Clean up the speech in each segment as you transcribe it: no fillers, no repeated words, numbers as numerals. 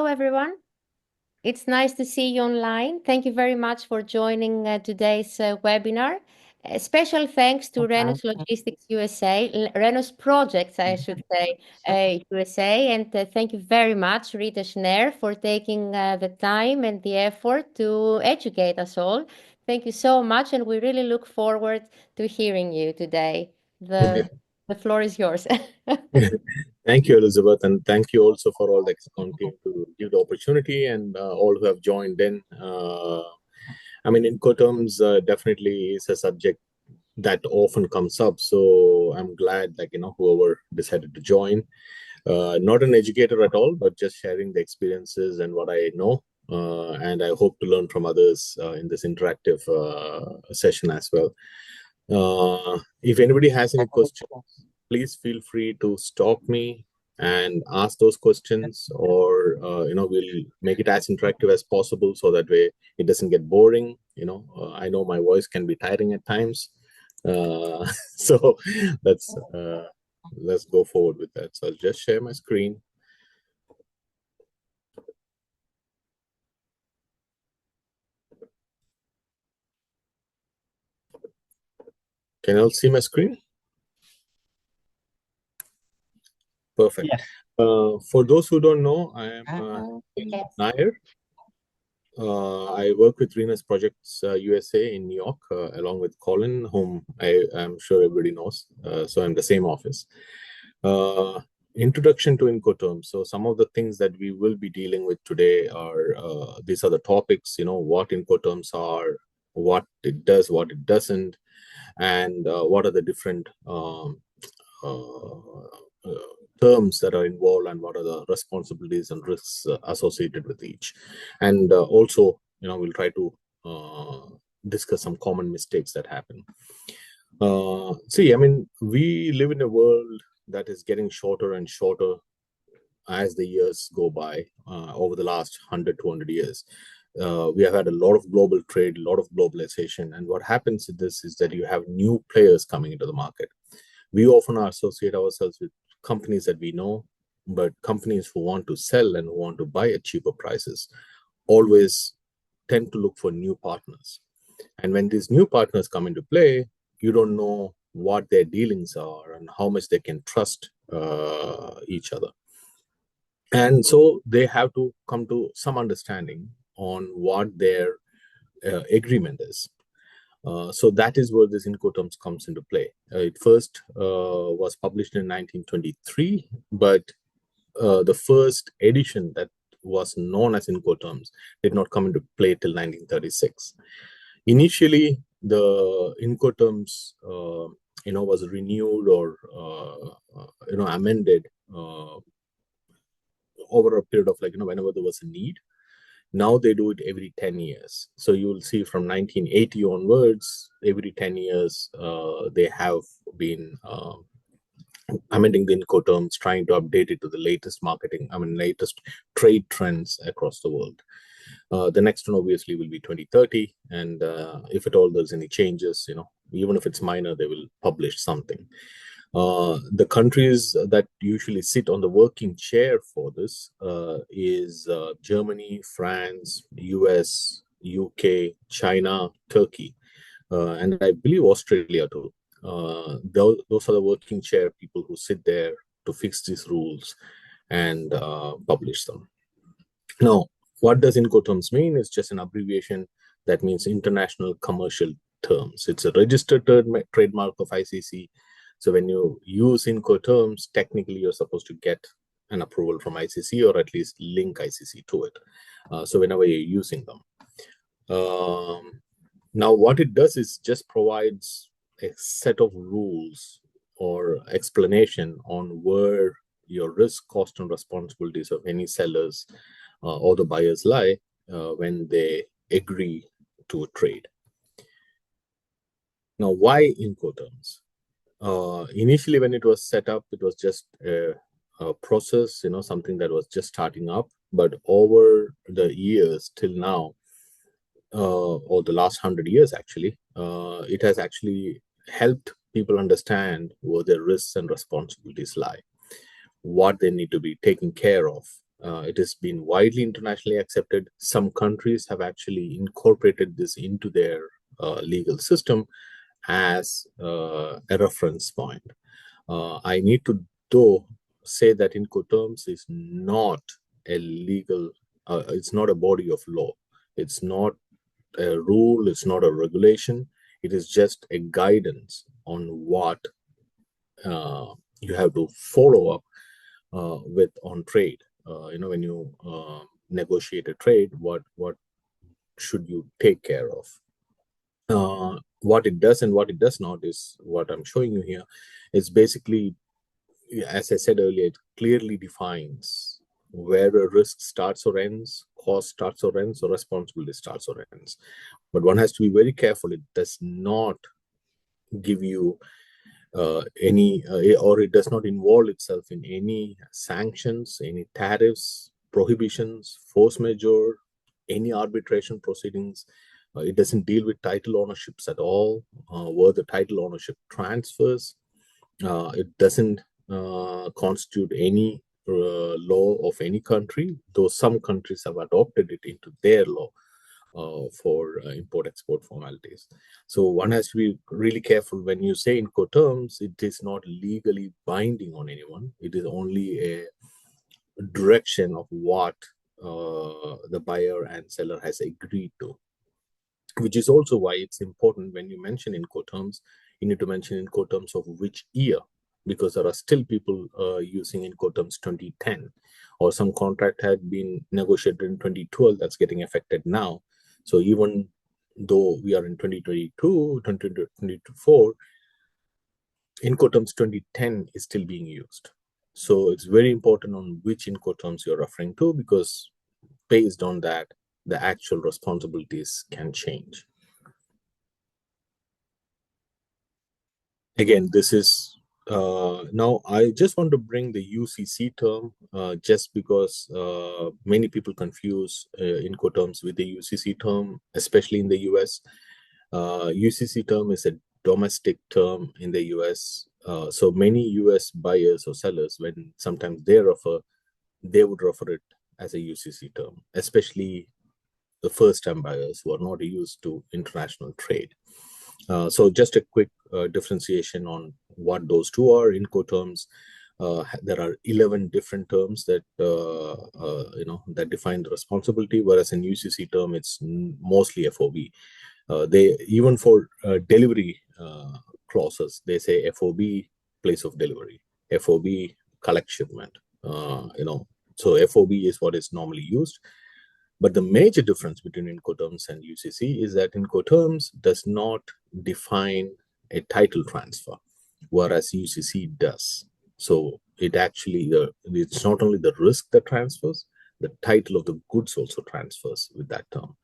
everyone. It's nice to see you online. Thank you very much for joining today's webinar. A special thanks to Renus Logistics USA, Renus Projects, I should say, USA. And thank you very much, Ritesh, Nair, for taking the time and the effort to educate us all. Thank you so much. And we really look forward to hearing you today. The floor is yours. Thank you, Elizabeth, and thank you also for all the Excom team to give the opportunity and all who have joined in. Incoterms definitely is a subject that often comes up, so I'm glad, whoever decided to join. Not an educator at all, but just sharing the experiences and what I know, and I hope to learn from others in this interactive session as well. If anybody has any questions, please feel free to stop me and ask those questions, or we'll make it as interactive as possible so that way it doesn't get boring. I know my voice can be tiring at times, so let's go forward with that. So I'll just share my screen. Can you all see my screen? Perfect. Yes. For those who don't know, I am Nair. I work with Renus Projects USA in New York, along with Colin, whom I'm sure everybody knows. So I'm the same office. Introduction to Incoterms. So some of the things that we will be dealing with today are, these are the topics, what Incoterms are, what it does, what it doesn't, and what are the different terms that are involved and what are the responsibilities and risks associated with each. And also, we'll try to discuss some common mistakes that happen. We live in a world that is getting shorter and shorter as the years go by. Over the last 100, 200 years. We have had a lot of global trade, a lot of globalization. And what happens in this is that you have new players coming into the market. We often associate ourselves with companies that we know, but companies who want to sell and who want to buy at cheaper prices always tend to look for new partners. And when these new partners come into play, you don't know what their dealings are and how much they can trust each other. And so they have to come to some understanding on what their agreement is. So that is where this Incoterms comes into play. It first was published in 1923, but the first edition that was known as Incoterms did not come into play till 1936. Initially, the Incoterms, was renewed or amended over a period of whenever there was a need. Now they do it every 10 years. So you will see from 1980 onwards, every 10 years, they have been amending the Incoterms, trying to update it to the latest latest trade trends across the world. The next one obviously will be 2030. And if at all there's any changes, even if it's minor, they will publish something. The countries that usually sit on the working chair for this is Germany, France, US, UK, China, Turkey, and I believe Australia too. Those are the working chair people who sit there to fix these rules and publish them. Now, what does Incoterms mean? It's just an abbreviation that means International Commercial Terms. It's a registered trademark of ICC. So when you use Incoterms, technically you're supposed to get an approval from ICC or at least link ICC to it. So whenever you're using them. Now what it does is just provides a set of rules or explanation on where your risk, cost, and responsibilities of any sellers or the buyers lie when they agree to a trade. Now, why Incoterms? Initially, when it was set up, it was just a process, something that was just starting up. But over the years till now, or the last 100 years actually, it has actually helped people understand where their risks and responsibilities lie, what they need to be taking care of It has been widely internationally accepted. Some countries have actually incorporated this into their legal system as a reference point. I need to, though, say that Incoterms is not a legal, it's not a body of law. It's not a rule, it's not a regulation. It is just a guidance on what you have to follow up with on trade. When you negotiate a trade, what should you take care of? What it does and what it does not is what I'm showing you here. It's basically, as I said earlier, it clearly defines where a risk starts or ends, cost starts or ends, or responsibility starts or ends. But one has to be very careful. It does not give you or it does not involve itself in any sanctions, any tariffs, prohibitions, force majeure, any arbitration proceedings. It doesn't deal with title ownerships at all, where the title ownership transfers. It doesn't constitute any law of any country, though some countries have adopted it into their law for import-export formalities. So one has to be really careful when you say Incoterms, it is not legally binding on anyone. It is only a direction of what the buyer and seller has agreed to, which is also why it's important when you mention Incoterms, you need to mention Incoterms of which year, because there are still people using Incoterms 2010, or some contract had been negotiated in 2012 that's getting affected now. So even though we are in 2022, 2024, Incoterms 2010 is still being used. So it's very important on which Incoterms you're referring to, because based on that, the actual responsibilities can change. Again, this is now I just want to bring the UCC term just because many people confuse Incoterms with the UCC term, especially in the US. UCC term is a domestic term in the US. So many US buyers or sellers, when sometimes they would refer it as a UCC term, especially the first-time buyers who are not used to international trade. So just a quick differentiation on what those two are. Incoterms, there are 11 different terms that that define the responsibility, whereas in UCC term it's mostly FOB. They even for delivery clauses, they say FOB place of delivery, FOB collect shipment. So FOB is what is normally used. But the major difference between Incoterms and UCC is that Incoterms does not define a title transfer, whereas UCC does. So it's not only the risk that transfers, the title of the goods also transfers with that term.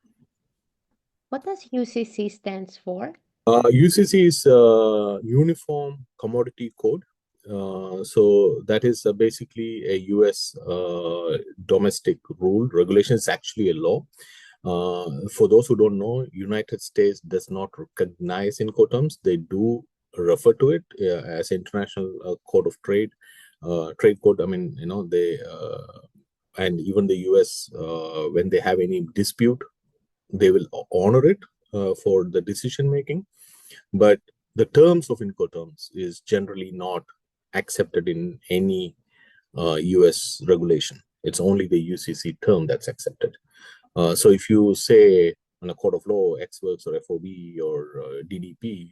What does UCC stands for? UCC is Uniform Commodity Code. So that is basically a US domestic rule. Regulation is actually a law. For those who don't know, United States does not recognize Incoterms. They do refer to it as International Code of Trade, trade code. I mean, and even the US, when they have any dispute, they will honor it for the decision making. But the terms of Incoterms is generally not accepted in any US regulation. It's only the UCC term that's accepted. So if you say in a court of law, X works or FOB or DDP,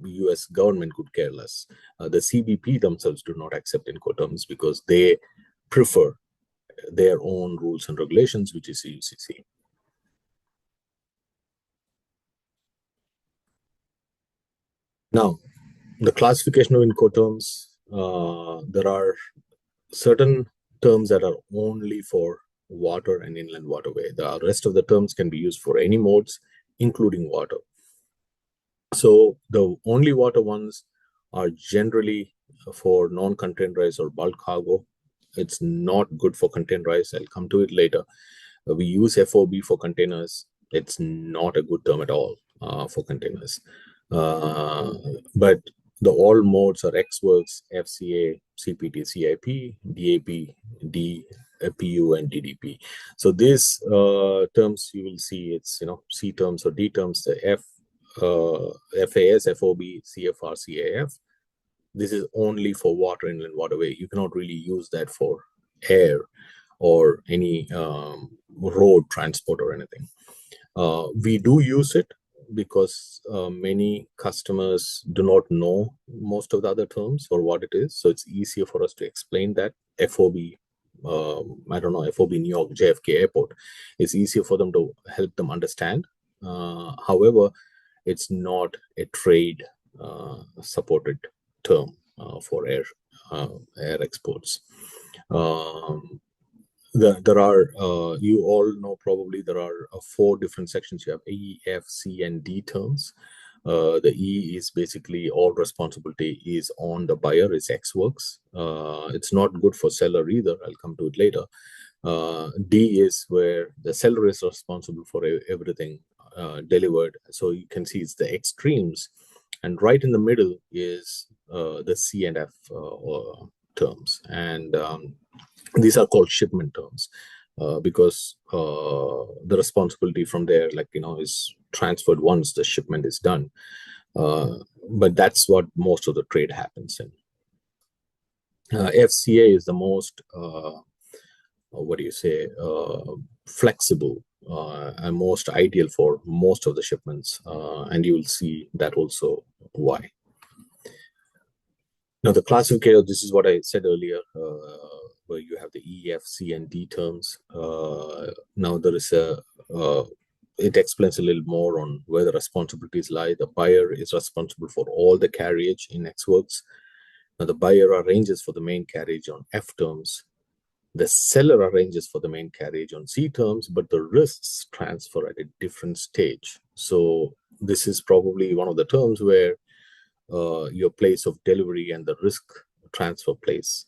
US government could care less. The CBP themselves do not accept Incoterms because they prefer their own rules and regulations, which is UCC. Now, the classification of Incoterms, there are certain terms that are only for water and inland waterway. The rest of the terms can be used for any modes, including water. So the only water ones are generally for non-containerized or bulk cargo. It's not good for containerized. I'll come to it later. We use FOB for containers. It's not a good term at all for containers. But The all modes are XWorks, FCA, CPT, CIP, DAP, DPU, and DDP. So these terms you will see, it's C terms or D terms, the FAS, FOB, CFR, CAF. This is only for water, inland waterway. You cannot really use that for air or any road transport or anything. We do use it because many customers do not know most of the other terms or what it is. So it's easier for us to explain that. FOB, I don't know, FOB New York JFK Airport. It's easier for them to help them understand. However, it's not a trade supported term for air exports. There are, you all know probably, there are 4 different sections. You have E, F, C, and D terms. The E is basically all responsibility is on the buyer, is XWorks. It's not good for seller either. I'll come to it later. D is where the seller is responsible for everything delivered. So you can see it's the extremes. And right in the middle is the C and F terms. And these are called shipment terms because the responsibility from there, is transferred once the shipment is done. But that's what most of the trade happens in. FCA is the most, flexible and most ideal for most of the shipments. And you will see that also why. Now, the classificator, this is what I said earlier, where you have the E, F, C, and D terms. Now, there is it explains a little more on where the responsibilities lie. The buyer is responsible for all the carriage in XWorks. Now, the buyer arranges for the main carriage on F terms. The seller arranges for the main carriage on C terms, but the risks transfer at a different stage. So this is probably one of the terms where your place of delivery and the risk transfer place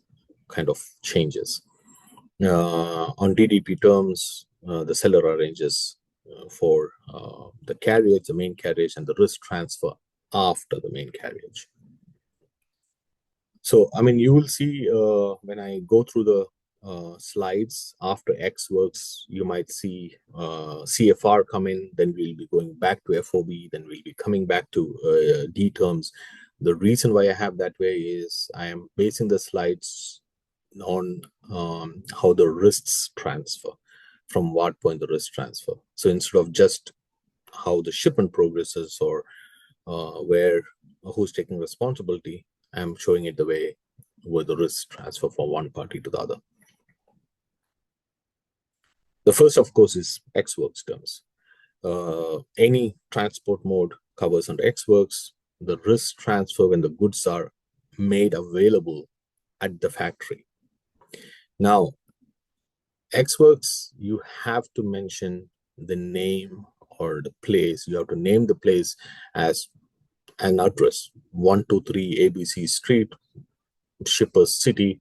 kind of changes. On DDP terms, the seller arranges for the carriage, the main carriage, and the risk transfer after the main carriage. So, I mean, you will see when I go through the slides after XWorks, you might see CFR come in, then we'll be going back to FOB, then we'll be coming back to D terms. The reason why I have that way is I am basing the slides on how the risks transfer, from what point the risk transfer. So instead of just how the shipment progresses or who's taking responsibility, I'm showing it the way where the risk transfer from one party to the other. The first, of course, is XWorks terms. Any transport mode covers under XWorks. The risk transfer when the goods are made available at the factory. Now, XWorks, you have to mention the name or the place. You have to name the place as an address: 123 ABC Street, Shipper's City,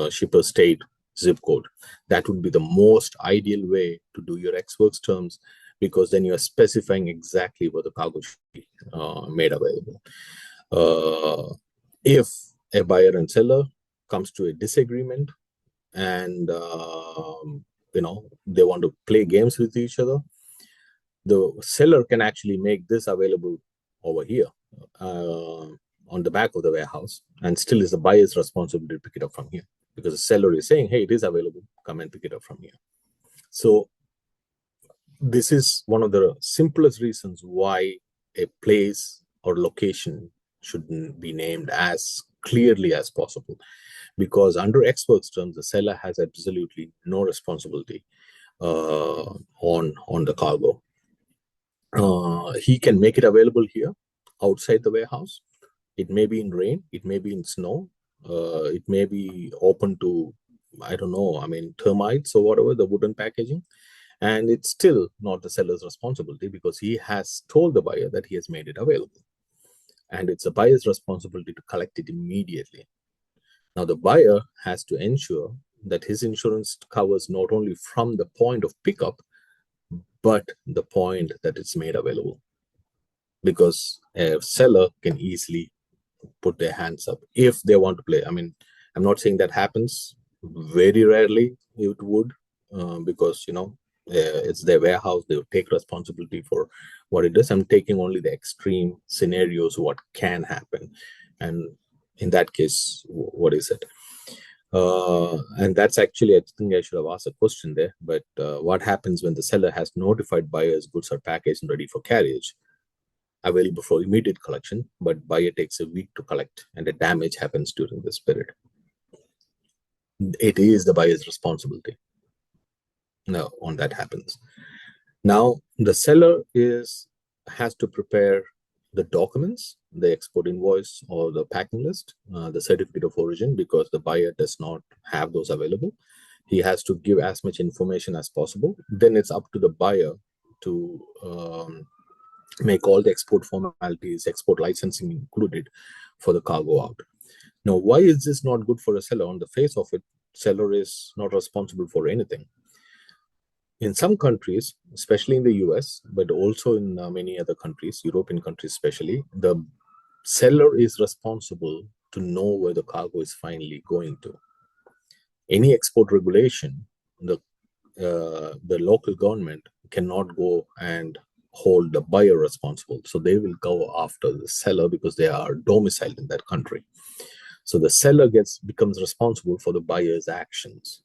Shipper's State, zip code. That would be the most ideal way to do your XWorks terms, because then you're specifying exactly where the cargo should be made available. If a buyer and seller comes to a disagreement and they want to play games with each other, the seller can actually make this available over here on the back of the warehouse, and still is the buyer's responsibility to pick it up from here, because the seller is saying, hey, it is available, come and pick it up from here. So this is one of the simplest reasons why a place or location should be named as clearly as possible, because under XWorks terms, the seller has absolutely no responsibility on the cargo. He can make it available here outside the warehouse. It may be in rain, it may be in snow, it may be open to, I don't know, I mean, termites or whatever, the wooden packaging. And it's still not the seller's responsibility, because he has told the buyer that he has made it available. And it's the buyer's responsibility to collect it immediately. Now, the buyer has to ensure that his insurance covers not only from the point of pickup, but the point that it's made available. Because a seller can easily put their hands up if they want to play. I mean, I'm not saying that happens. Very rarely it would, because it's their warehouse. They will take responsibility for what it is. I'm taking only the extreme scenarios, what can happen, and in that case, what is it? And that's actually, I think I should have asked a question there. But what happens when the seller has notified buyers goods are packaged and ready for carriage, available for immediate collection, but buyer takes a week to collect and the damage happens during this period? It is the buyer's responsibility. No, when that happens. Now, the seller has to prepare the documents, the export invoice or the packing list, the certificate of origin, because the buyer does not have those available. He has to give as much information as possible. Then it's up to the buyer to make all the export formalities, export licensing included for the cargo out. Now, why is this not good for a seller? On the face of it, seller is not responsible for anything. In some countries, especially in the US, but also in many other countries, European countries especially, the seller is responsible to know where the cargo is finally going to. Any export regulation, the local government cannot go and hold the buyer responsible. So they will go after the seller because they are domiciled in that country. So the seller becomes responsible for the buyer's actions,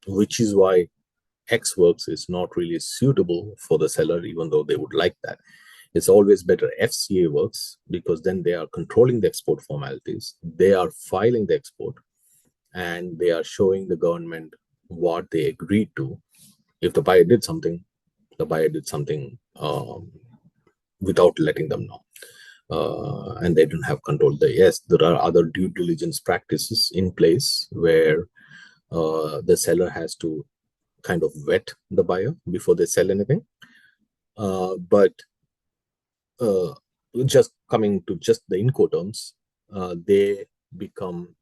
which is why X Works is not really suitable for the seller, even though they would like that. It's always better FCA works, because then they are controlling the export formalities, they are filing the export, and they are showing the government what they agreed to. If the buyer did something, the buyer did something without letting them know. And they don't have control. Yes, there are other due diligence practices in place where the seller has to kind of vet the buyer before they sell anything. But just coming to just the INCOTERMs, they become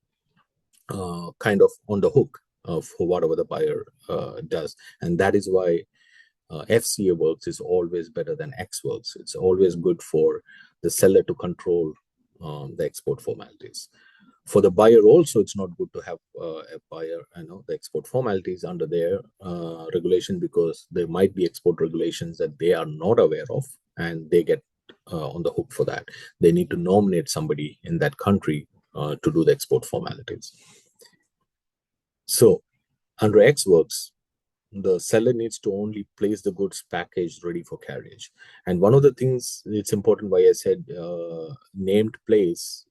kind of on the hook for whatever the buyer does. And that is why FCA works is always better than X works. It's always good for the seller to control the export formalities. For the buyer also, it's not good to have a buyer, the export formalities under their regulation, because there might be export regulations that they are not aware of, and they get on the hook for that. They need to nominate somebody in that country to do the export formalities. So under X works, the seller needs to only place the goods packaged ready for carriage. And one of the things, it's important why I said named place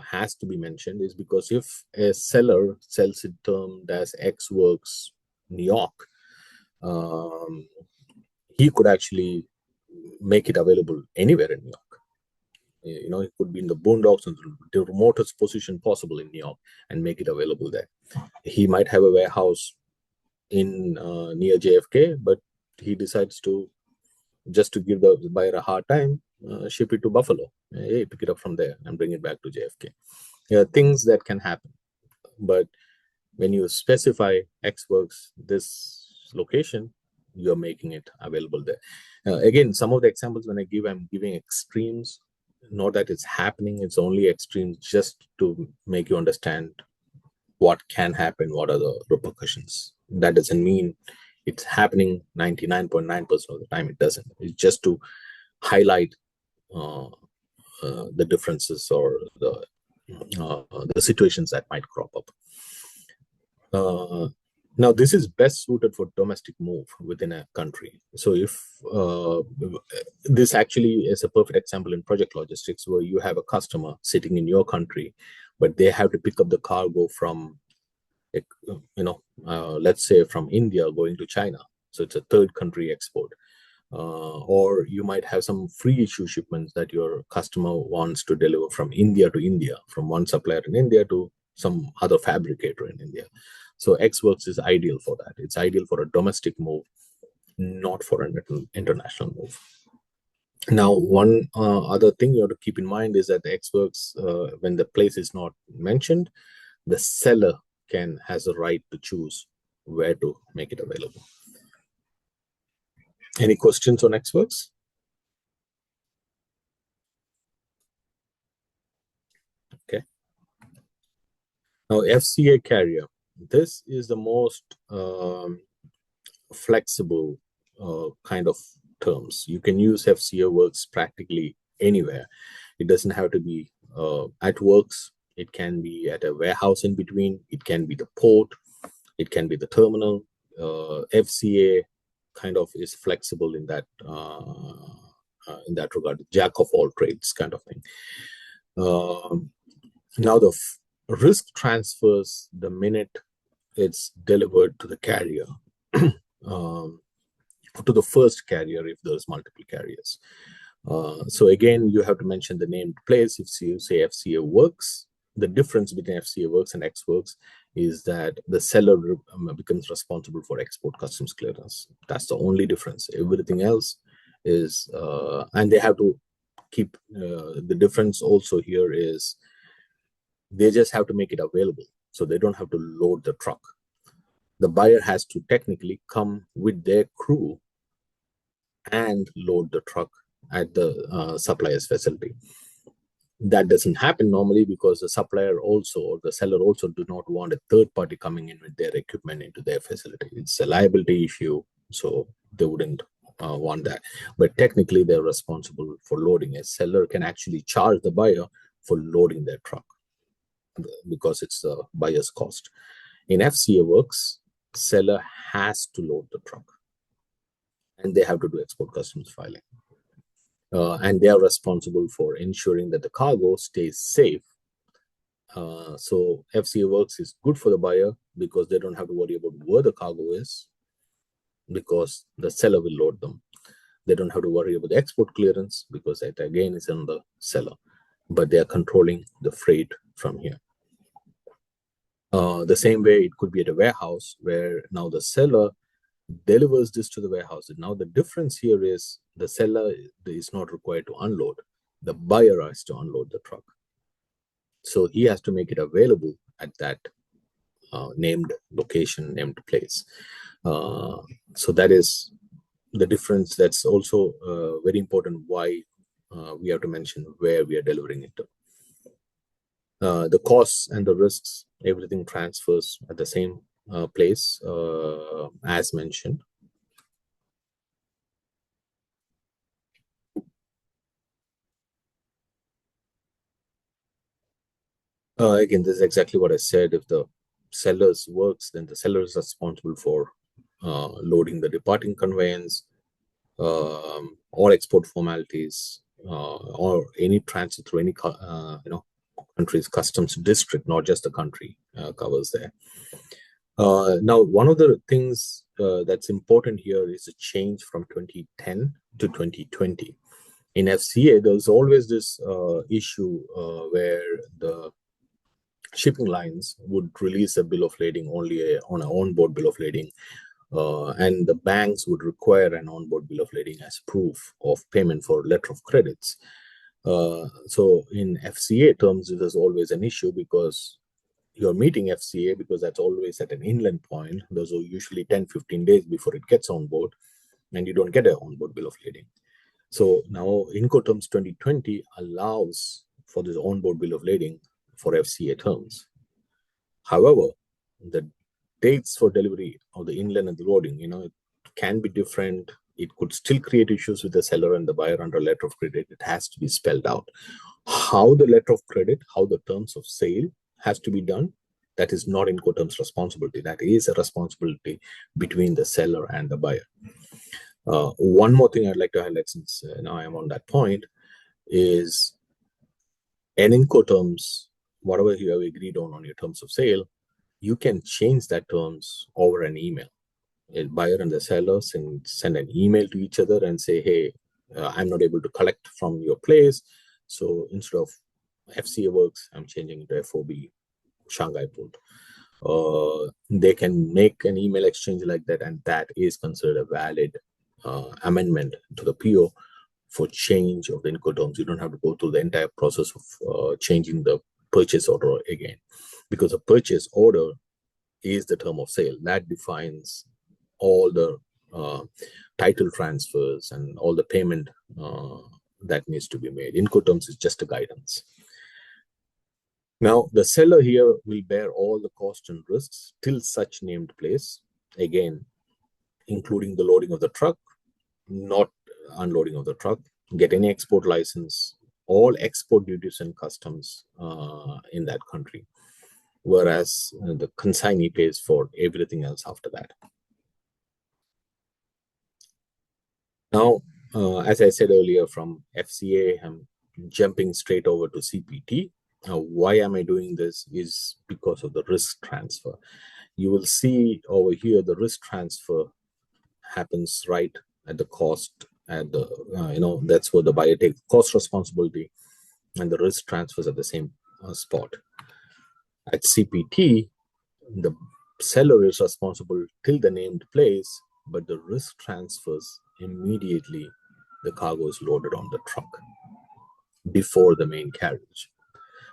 has to be mentioned, is because if a seller sells it termed as X Works New York, he could actually make it available anywhere in New York. It could be in the boondocks and the remotest position possible in New York and make it available there. He might have a warehouse in near JFK, but he decides to, just to give the buyer a hard time, ship it to Buffalo. Hey, pick it up from there and bring it back to JFK. Things that can happen. But when you specify X Works this location, you're making it available there. Again, some of the examples when I'm giving extremes, not that it's happening, it's only extremes just to make you understand what can happen, what are the repercussions. That doesn't mean it's happening 99.9% of the time. It doesn't. It's just to highlight the differences or the situations that might crop up. Now, this is best suited for domestic move within a country. So if this actually is a perfect example in project logistics, where you have a customer sitting in your country, but they have to pick up the cargo from, let's say from India going to China. So it's a third country export. Or you might have some free issue shipments that your customer wants to deliver from India to India, from one supplier in India to some other fabricator in India. So X Works is ideal for that. It's ideal for a domestic move, not for an international move. Now, one other thing you have to keep in mind is that the X Works, when the place is not mentioned, the seller has a right to choose where to make it available. Any questions on X Works? Now, FCA carrier, this is the most flexible kind of terms. You can use FCA works practically anywhere. It doesn't have to be at works. It can be at a warehouse in between. It can be the port. It can be the terminal. FCA kind of is flexible in that regard. Jack of all trades kind of thing. Now the risk transfers the minute it's delivered to the carrier, to the first carrier if there's multiple carriers. So again, you have to mention the named place. If you say FCA works, the difference between FCA works and X works is that the seller becomes responsible for export customs clearance. That's the only difference. Everything else is, and they have to keep, the difference also here is they just have to make it available. So they don't have to load the truck. The buyer has to technically come with their crew and load the truck at the supplier's facility. That doesn't happen normally because the supplier also or the seller also do not want a third party coming in with their equipment into their facility. It's a liability issue, so they wouldn't want that. But technically, they're responsible for loading. A seller can actually charge the buyer for loading their truck because it's the buyer's cost. In FCA works, seller has to load the truck and they have to do export customs filing. And they are responsible for ensuring that the cargo stays safe. So FCA works is good for the buyer because they don't have to worry about where the cargo is because the seller will load them. They don't have to worry about the export clearance because that again is on the seller, but they are controlling the freight from here. The same way it could be at a warehouse where now the seller delivers this to the warehouse. Now the difference here is the seller is not required to unload. The buyer has to unload the truck. So he has to make it available at that named location, named place. So that is the difference. That's also very important why we have to mention where we are delivering it to. The costs and the risks, everything transfers at the same place as mentioned. Again, this is exactly what I said. If the seller's works, then the seller is responsible for loading the departing conveyance, all export formalities, or any transit through any country's customs district, not just the country covers there. Now, one of the things that's important here is a change from 2010 to 2020. In FCA, there's always this issue where the shipping lines would release a bill of lading only on an onboard bill of lading, and the banks would require an onboard bill of lading as proof of payment for letter of credits. So in FCA terms, there's always an issue because you're meeting FCA because that's always at an inland point. Those are usually 10-15 days before it gets on board, and you don't get an onboard bill of lading. So now INCOTERMs 2020 allows for this onboard bill of lading for FCA terms. However, the dates for delivery of the inland and the loading, it can be different. It could still create issues with the seller and the buyer under letter of credit. It has to be spelled out. How the letter of credit, how the terms of sale has to be done, that is not INCOTERMs' responsibility. That is a responsibility between the seller and the buyer. One more thing I'd like to highlight, since now I'm on that point, is in INCOTERMs, whatever you have agreed on your terms of sale, you can change that terms over an email. A buyer and the seller send an email to each other and say, hey, I'm not able to collect from your place. So instead of FCA works, I'm changing it to FOB Shanghai Port. They can make an email exchange like that, and that is considered a valid amendment to the PO for change of the INCOTERMs. You don't have to go through the entire process of changing the purchase order again, because a purchase order is the term of sale that defines all the title transfers and all the payment that needs to be made. INCOTERMs is just a guidance. Now, the seller here will bear all the costs and risks till such named place, again, including the loading of the truck, not unloading of the truck, get any export license, all export duties and customs in that country, whereas the consignee pays for everything else after that. Now, as I said earlier, from FCA, I'm jumping straight over to CPT. Now, why am I doing this is because of the risk transfer. You will see over here the risk transfer happens right at the cost, at the that's where the buyer takes cost responsibility, and the risk transfers at the same spot. At CPT, the seller is responsible till the named place, but the risk transfers immediately the cargo is loaded on the truck before the main carriage,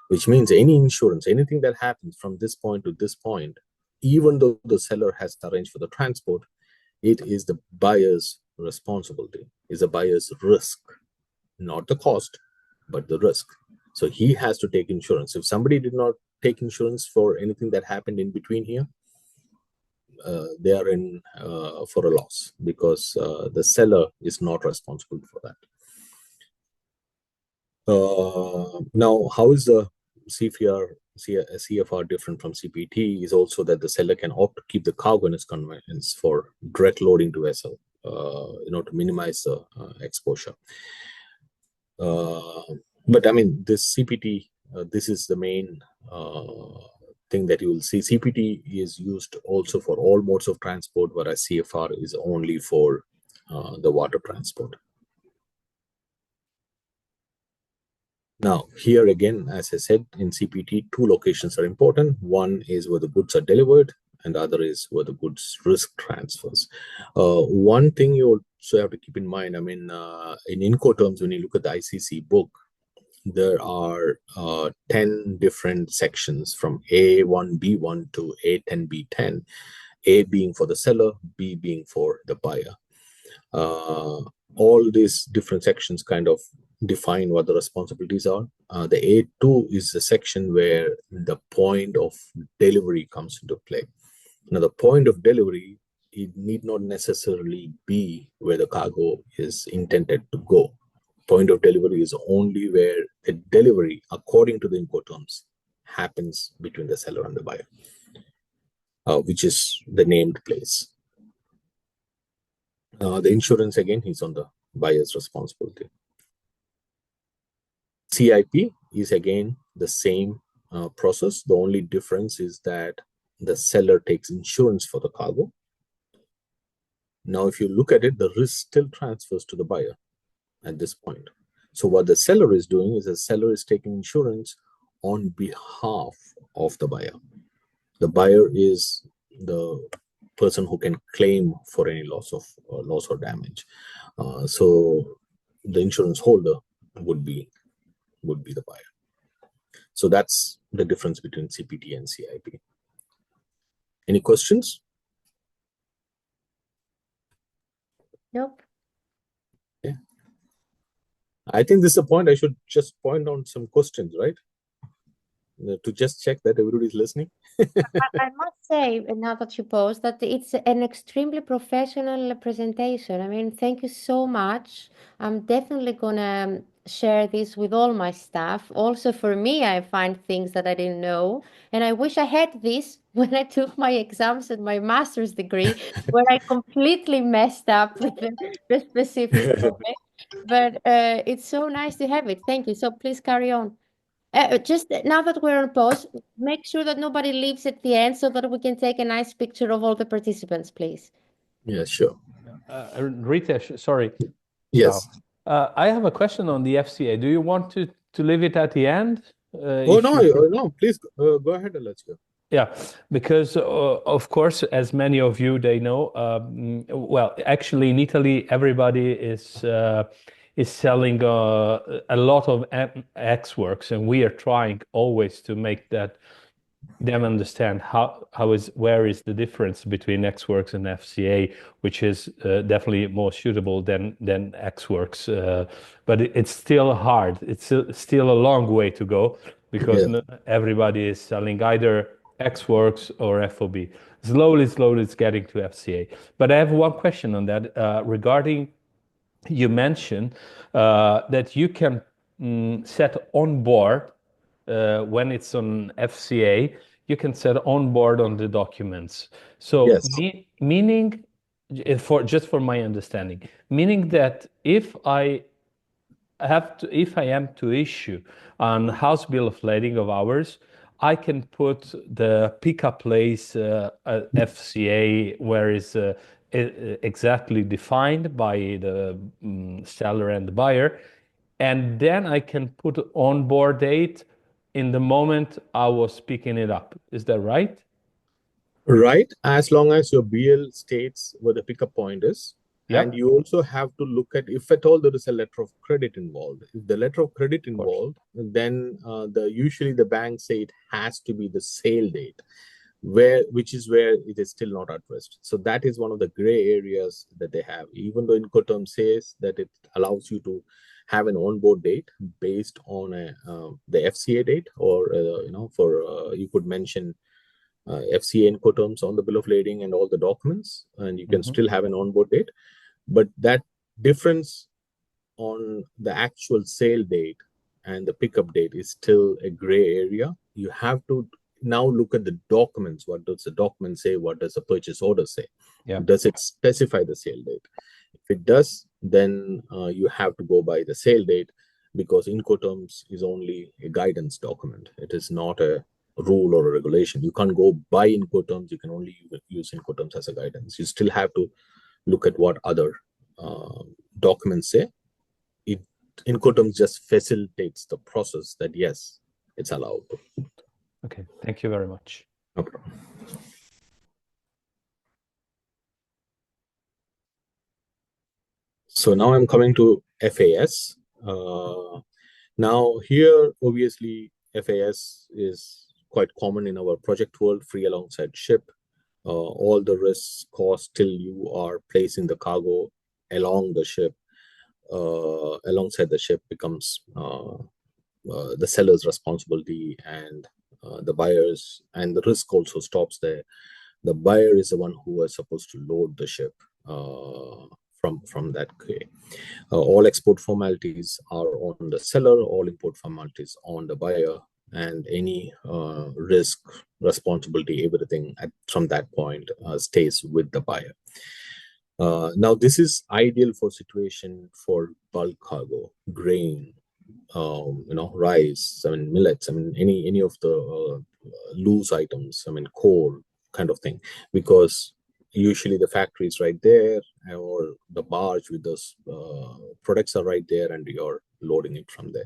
which means any insurance, anything that happens from this point to this point, even though the seller has arranged for the transport, it is the buyer's responsibility, is the buyer's risk, not the cost, but the risk. So he has to take insurance. If somebody did not take insurance for anything that happened in between here, they are in for a loss, because the seller is not responsible for that. Now, how is the CFR different from CPT is also that the seller can opt to keep the cargo in its conveyance for direct loading to vessel, to minimize the exposure. But I mean, this CPT, this is the main thing that you will see. CPT is used also for all modes of transport, whereas CFR is only for the water transport. Now, here again, as I said, in CPT, two locations are important. One is where the goods are delivered, and the other is where the goods risk transfers. One thing you also have to keep in mind, I mean, in Incoterms, when you look at the ICC book, there are 10 different sections from A1, B1 to A10, B10, A being for the seller, B being for the buyer. All these different sections kind of define what the responsibilities are. The A2 is the section where the point of delivery comes into play. Now, the point of delivery, it need not necessarily be where the cargo is intended to go. Point of delivery is only where the delivery, according to the Incoterms, happens between the seller and the buyer, which is the named place. The insurance, again, is on the buyer's responsibility. CIP is again the same process. The only difference is that the seller takes insurance for the cargo. Now, if you look at it, the risk still transfers to the buyer at this point. So what the seller is doing is the seller is taking insurance on behalf of the buyer. The buyer is the person who can claim for any loss or damage. So the insurance holder would be the buyer. So that's the difference between CPT and CIP. Any questions? Nope. Yeah. I think this is a point I should just point out some questions, right? To just check that everybody's listening. I must say, now that you post, that it's an extremely professional presentation. I mean, thank you so much. I'm definitely gonna share this with all my staff. Also, for me, I find things that I didn't know, and I wish I had this when I took my exams and my master's degree, where I completely messed up with the specific topic. But it's so nice to have it. Thank you. So please carry on. Just now that we're on pause, make sure that nobody leaves at the end so that we can take a nice picture of all the participants, please. Yeah, sure. Ritesh, sorry. Yes. I have a question on the FCA. Do you want to leave it at the end? No, please go ahead and let's go. Yeah, because of course, as many of you they know, well, actually in Italy, everybody is selling a lot of X works, and we are trying always to make them understand where is the difference between X works and FCA, which is definitely more suitable than X works, but it's still hard. It's still a long way to go. because Yeah. everybody is selling either Ex Works or FOB. Slowly, it's getting to FCA. But I have one question on that regarding you mentioned that you can set on board when it's on FCA, you can set on board on the documents. So Yes. meaning, for just for my understanding, meaning that if I am to issue an house bill of lading of ours, I can put the pickup place FCA where is exactly defined by the seller and the buyer, and then I can put on board date in the moment I was picking it up. Is that right? Right, as long as your BL states where the pickup point is. And Yep, you also have to look at if at all there is a letter of credit involved. If the letter of credit of course. involved, then usually the bank say it has to be the sale date, which is where it is still not addressed. So that is one of the gray areas that they have. Even though Incoterm says that it allows you to have an onboard date based on the FCA date, or you could mention FCA Incoterms on the bill of lading and all the documents, and you can Mhm. still have an onboard date. But that difference on the actual sale date and the pickup date is still a gray area. You have to now look at the documents. What does the document say? What does the purchase order say? Yeah. Does it specify the sale date? If it does, then you have to go by the sale date, because Incoterms is only a guidance document. It is not a rule or a regulation. You can't go by Incoterms. You can only use Incoterms as a guidance. You still have to look at what other documents say. It Incoterms just facilitates the process that yes, it's allowed. Okay. Thank you very much. No problem. So now I'm coming to FAS. Now here, obviously, FAS is quite common in our project world, free alongside ship. All the risks cost till you are placing the cargo along the ship, alongside the ship becomes the seller's responsibility, and the buyer's, and the risk also stops there. The buyer is the one who is supposed to load the ship from that quay. All export formalities are on the seller, all import formalities on the buyer, and any risk, responsibility, everything from that point stays with the buyer. Now, this is ideal for situation for bulk cargo, grain, rice, millets, any of the loose items, coal kind of thing, because usually the factory is right there, or the barge with those products are right there, and you're loading it from there.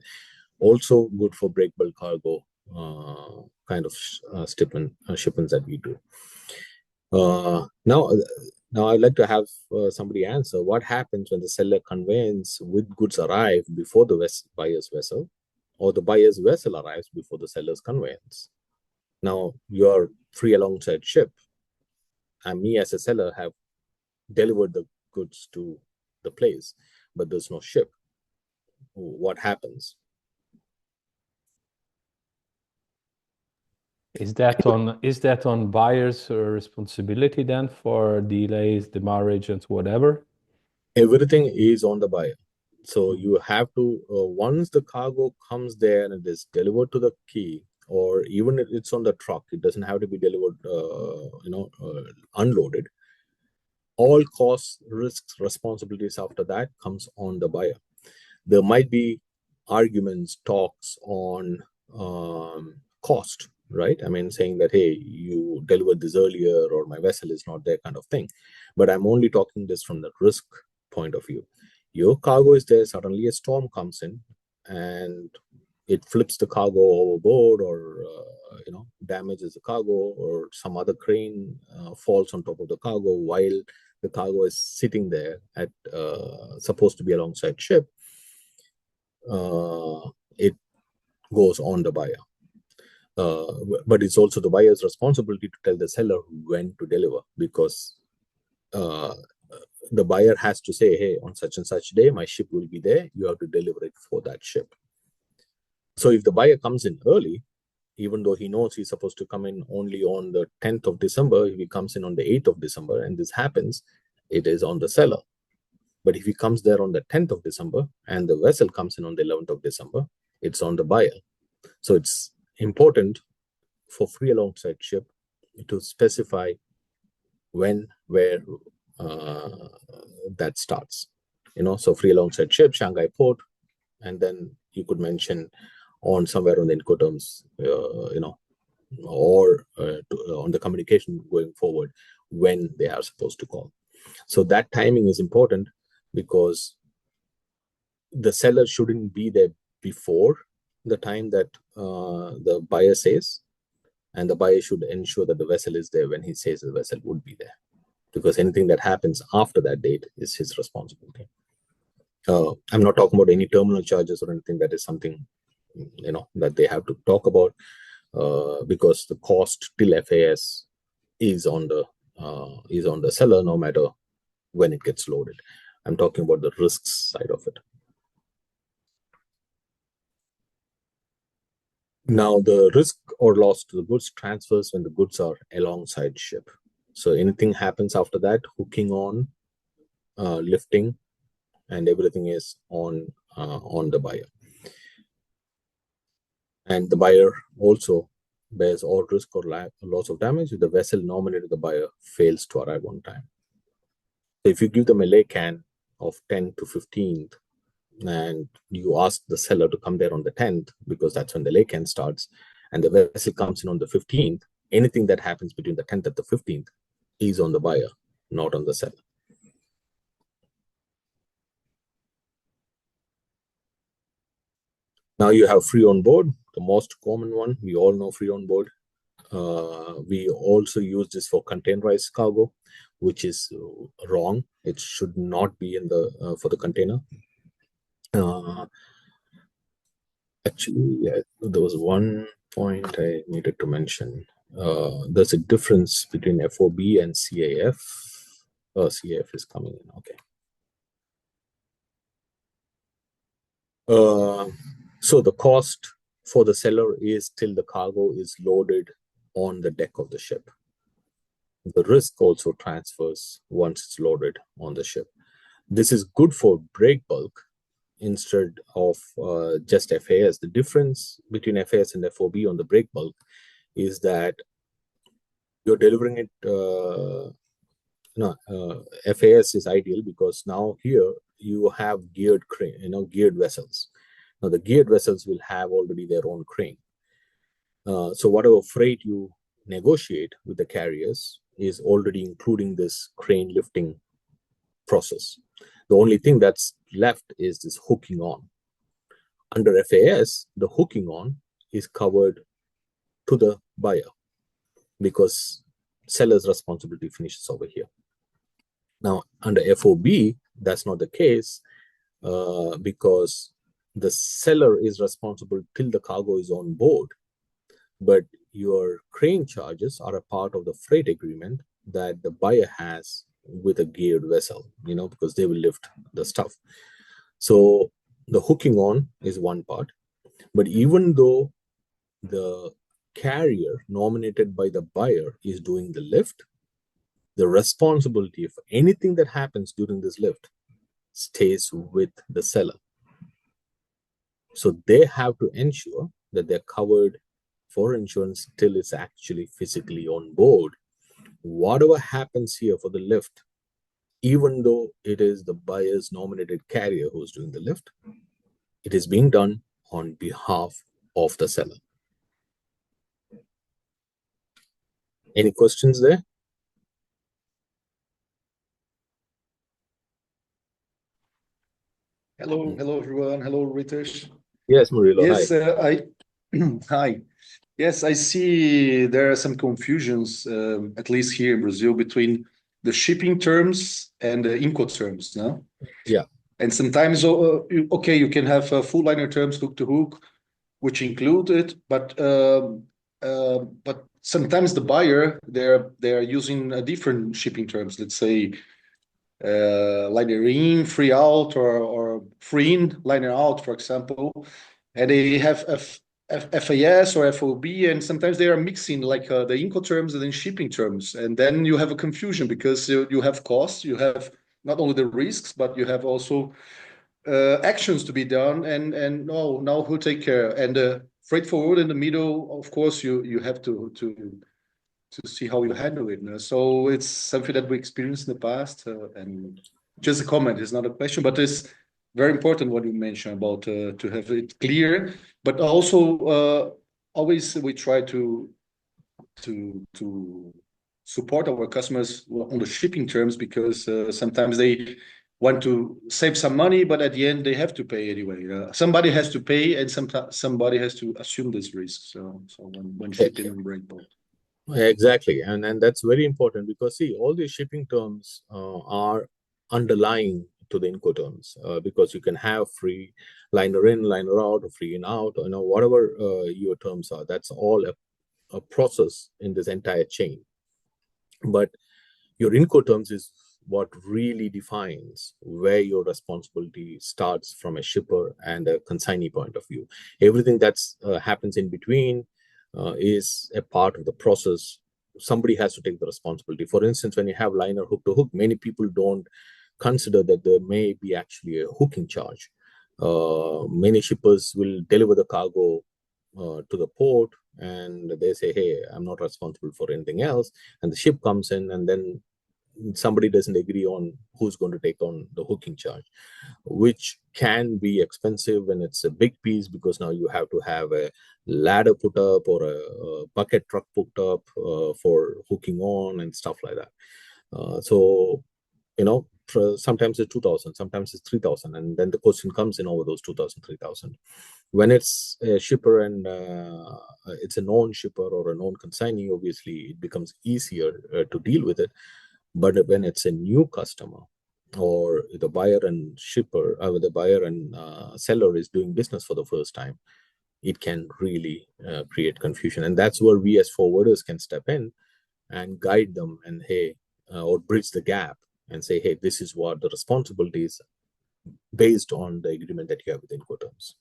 Also good for break bulk cargo kind of shipments that we do. Now I'd like to have somebody answer what happens when the seller conveys with goods arrive before the buyer's vessel, or the buyer's vessel arrives before the seller's conveyance. Now you're free alongside ship, and me as a seller have delivered the goods to the place, but there's no ship. What happens? Is that on buyer's responsibility then for delays, demurrage, and whatever? Everything is on the buyer. So you have to, once the cargo comes there and it is delivered to the quay, or even if it's on the truck, it doesn't have to be delivered, unloaded. All costs, risks, responsibilities after that comes on the buyer. There might be arguments, talks on cost, right? Saying that, hey, you delivered this earlier, or my vessel is not there, kind of thing. But I'm only talking this from the risk point of view. Your cargo is there, suddenly a storm comes in, and it flips the cargo overboard, or damages the cargo, or some other crane falls on top of the cargo while the cargo is sitting there at supposed to be alongside ship. It goes on the buyer. But it's also the buyer's responsibility to tell the seller when to deliver, because the buyer has to say, hey, on such and such day, my ship will be there. You have to deliver it for that ship. So if the buyer comes in early, even though he knows he's supposed to come in only on the 10th of December, if he comes in on the 8th of December and this happens, it is on the seller. But if he comes there on the 10th of December and the vessel comes in on the 11th of December, it's on the buyer. So it's important for free alongside ship to specify when, where that starts. So free alongside ship, Shanghai port, and then you could mention on somewhere on the Incoterms, or on the communication going forward when they are supposed to call. So that timing is important because the seller shouldn't be there before the time that the buyer says, and the buyer should ensure that the vessel is there when he says the vessel would be there, because anything that happens after that date is his responsibility. I'm not talking about any terminal charges or anything. That is something that they have to talk about, because the cost till FAS is on the seller, no matter when it gets loaded. I'm talking about the risks side of it. Now, the risk or loss to the goods transfers when the goods are alongside ship. So anything happens after that, hooking on, lifting, and everything is on the buyer. And the buyer also bears all risk or loss of damage if the vessel nominated the buyer fails to arrive on time. So if you give them a lay can of 10 to 15th, and you ask the seller to come there on the 10th, because that's when the lay can starts, and the vessel comes in on the 15th, anything that happens between the 10th and the 15th is on the buyer, not on the seller. Now you have free on board, the most common one. We all know free on board. We also use this for containerized cargo, which is wrong. It should not be in the for the container. Actually, yeah, there was one point I needed to mention. There's a difference between FOB and CAF. Oh, CAF is coming in. Okay. So the cost for the seller is till the cargo is loaded on the deck of the ship. The risk also transfers once it's loaded on the ship. This is good for break bulk instead of just FAS. The difference between FAS and FOB on the break bulk is that you're delivering it. FAS is ideal because now here you have geared crane, geared vessels. Now the geared vessels will have already their own crane. So whatever freight you negotiate with the carriers is already including this crane lifting process. The only thing that's left is this hooking on. Under FAS, the hooking on is covered to the buyer because seller's responsibility finishes over here. Now, under FOB, that's not the case because the seller is responsible till the cargo is on board, but your crane charges are a part of the freight agreement that the buyer has with a geared vessel, because they will lift the stuff. So the hooking on is one part, but even though the carrier nominated by the buyer is doing the lift, the responsibility for anything that happens during this lift stays with the seller. So they have to ensure that they're covered for insurance till it's actually physically on board. Whatever happens here for the lift, even though it is the buyer's nominated carrier who's doing the lift, it is being done on behalf of the seller. Any questions there? Hello everyone. Hello, Ritesh. Yes, Murilo. Yes, Hi. hi. Yes, I see there are some confusions, at least here in Brazil, between the shipping terms and the Incoterms, no? Yeah. And sometimes, okay, you can have full liner terms hook to hook, which include it, but sometimes the buyer they're using a different shipping terms. Let's say liner in, free out, or free in, liner out, for example. and they have FAS or FOB, and sometimes they are mixing like the Incoterms and then shipping terms, and then you have a confusion because you have costs, you have not only the risks, but you have also actions to be done, and oh, now who take care? And freight forward in the middle, of course, you have to see how you handle it. So it's something that we experienced in the past, and just a comment, it's not a question, but it's very important what you mentioned about to have it clear, but also always we try to support our customers on the shipping terms, because sometimes they want to save some money, but at the end they have to pay anyway. Somebody has to pay, and somebody has to assume this risk. So when shipping on breakboard. Exactly, and that's very important because see, all these shipping terms are underlying to the Incoterms, because you can have free liner in, liner out, or free in out, or whatever your terms are. That's all a process in this entire chain. But your Incoterms is what really defines where your responsibility starts from a shipper and a consignee point of view. Everything that's happens in between is a part of the process. Somebody has to take the responsibility. For instance, when you have liner hook to hook, many people don't consider that there may be actually a hooking charge. Many shippers will deliver the cargo to the port, and they say, hey, I'm not responsible for anything else, and the ship comes in, and then somebody doesn't agree on who's going to take on the hooking charge, which can be expensive when it's a big piece, because now you have to have a ladder put up or a bucket truck put up for hooking on and stuff like that. So sometimes it's 2,000, sometimes it's 3,000, and then the question comes in over those 2,000, 3,000. When it's a shipper and it's a known shipper or a known consignee, obviously it becomes easier to deal with it. But when it's a new customer, or the buyer and shipper, the buyer and seller is doing business for the first time, it can really create confusion. And that's where we as forwarders can step in and guide them, and or bridge the gap and say, hey, this is what the responsibility is based on the agreement that you have with Incoterms.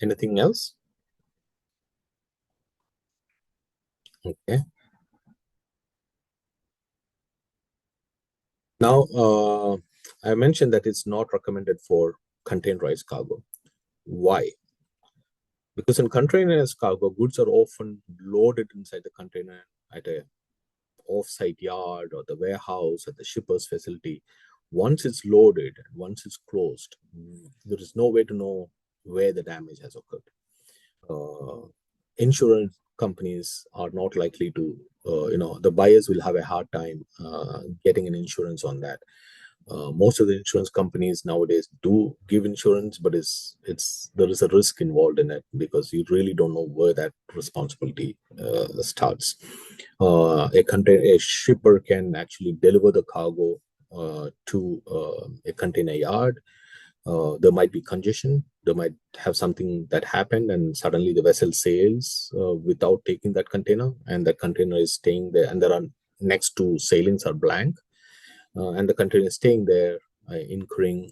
Anything else? Okay. Now, I mentioned that it's not recommended for containerized cargo. Why? Because in containerized cargo, goods are often loaded inside the container at a off-site yard or the warehouse at the shipper's facility. Once it's loaded and once it's closed, there is no way to know where the damage has occurred. Insurance companies are not likely to, the buyers will have a hard time getting an insurance on that. Most of the insurance companies nowadays do give insurance, but there is a risk involved in it, because you really don't know where that responsibility starts. A shipper can actually deliver the cargo to a container yard. There might be congestion. They might have something that happened, and suddenly the vessel sails without taking that container, and that container is staying there, and there are next to sailings are blank. And the container is staying there, incurring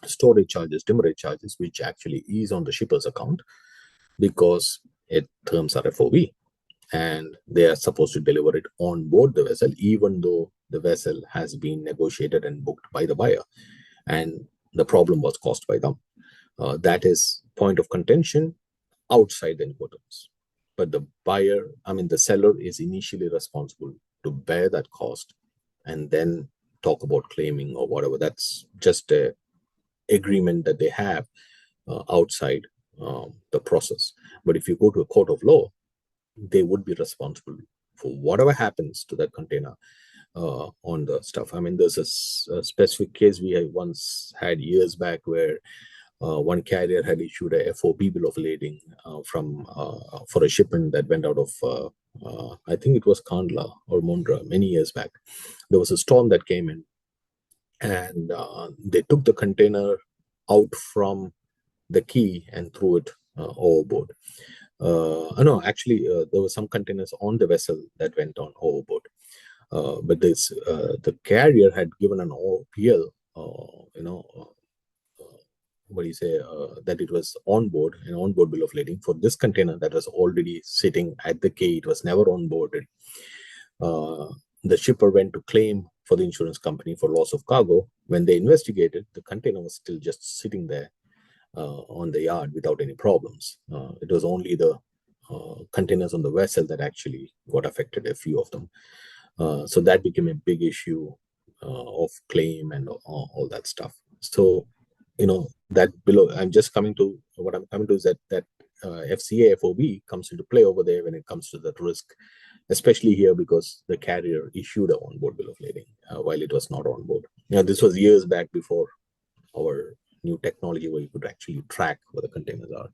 storage charges, demurrage charges, which actually is on the shipper's account, because terms are FOB, and they are supposed to deliver it on board the vessel, even though the vessel has been negotiated and booked by the buyer, and the problem was caused by them. That is point of contention outside the Incoterms. But the seller is initially responsible to bear that cost, and then talk about claiming or whatever. That's just a agreement that they have outside the process. But if you go to a court of law, they would be responsible for whatever happens to that container on the stuff. There's a specific case we once had years back, where one carrier had issued a FOB bill of lading for a shipment that went out of I think it was Kandla or Mundra many years back. There was a storm that came in, and they took the container out from the quay and threw it overboard. No, actually, there were some containers on the vessel that went on overboard. But this the carrier had given an OPL, what do you say, that it was on board, an onboard bill of lading for this container that was already sitting at the quay. It was never onboarded. The shipper went to claim for the insurance company for loss of cargo. When they investigated, the container was still just sitting there on the yard without any problems. It was only the containers on the vessel that actually got affected, a few of them. So that became a big issue of claim and all that stuff. So, that below, what I'm coming to is that FCA, FOB comes into play over there when it comes to that risk, especially here because the carrier issued an onboard bill of lading while it was not on board. This was years back before our new technology where you could actually track where the containers are.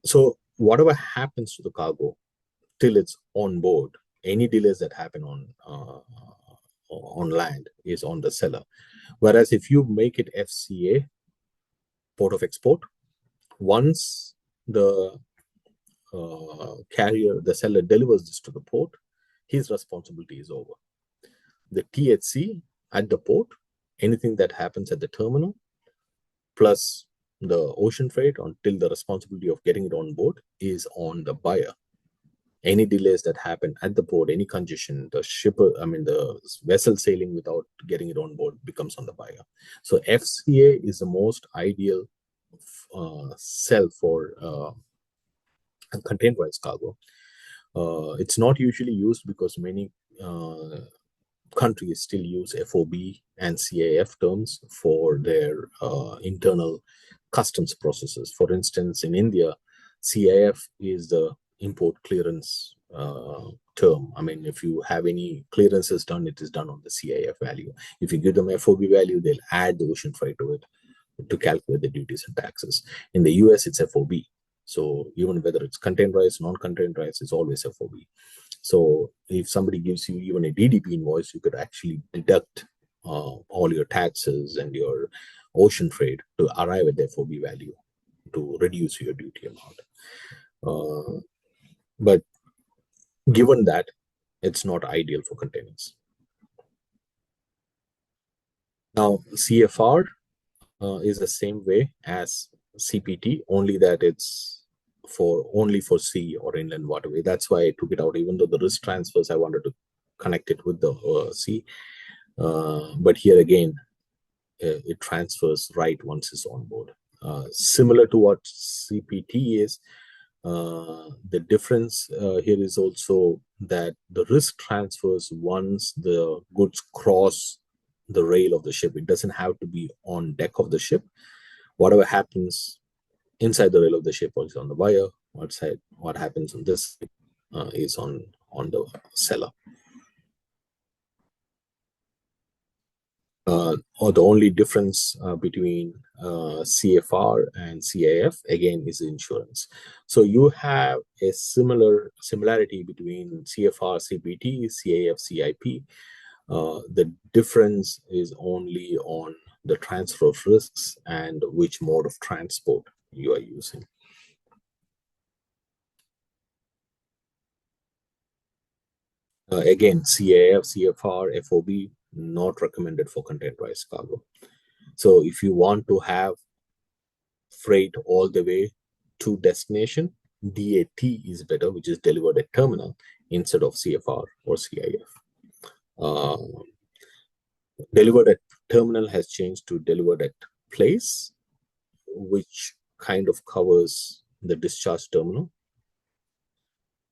So whatever happens to the cargo till it's on board, any delays that happen on land is on the seller. Whereas if you make it FCA, port of export, once the carrier, the seller delivers this to the port, his responsibility is over. The THC at the port, anything that happens at the terminal, plus the ocean freight until the responsibility of getting it on board is on the buyer. Any delays that happen at the port, any congestion, the vessel sailing without getting it on board becomes on the buyer. So FCA is the most ideal sell for containerized cargo. It's not usually used because many countries still use FOB and CAF terms for their internal customs processes. For instance, in India, CAF is the import clearance term. I mean, if you have any clearances done, it is done on the CAF value. If you give them FOB value, they'll add the ocean freight to it to calculate the duties and taxes. In the US, it's FOB. So even whether it's containerized, non-containerized, it's always FOB. So if somebody gives you even a DDP invoice, you could actually deduct all your taxes and your ocean freight to arrive at the FOB value to reduce your duty amount. But given that, it's not ideal for containers. Now, CFR is the same way as CPT, only that it's only for sea or inland waterway. That's why I took it out, even though the risk transfers, I wanted to connect it with the sea. But here again, it transfers right once it's on board. Similar to what CPT is, the difference here is also that the risk transfers once the goods cross the rail of the ship. It doesn't have to be on deck of the ship. Whatever happens inside the rail of the ship is on the buyer. Outside, what happens on this is on the seller. Or the only difference between CFR and CAF again is insurance. So you have a similarity between CFR, CPT, CAF, CIP. The difference is only on the transfer of risks and which mode of transport you are using. Again, CAF, CFR, FOB, not recommended for containerized cargo. So if you want to have freight all the way to destination, DAT is better, which is delivered at terminal instead of CFR or CIF. Delivered at terminal has changed to delivered at place, which kind of covers the discharge terminal.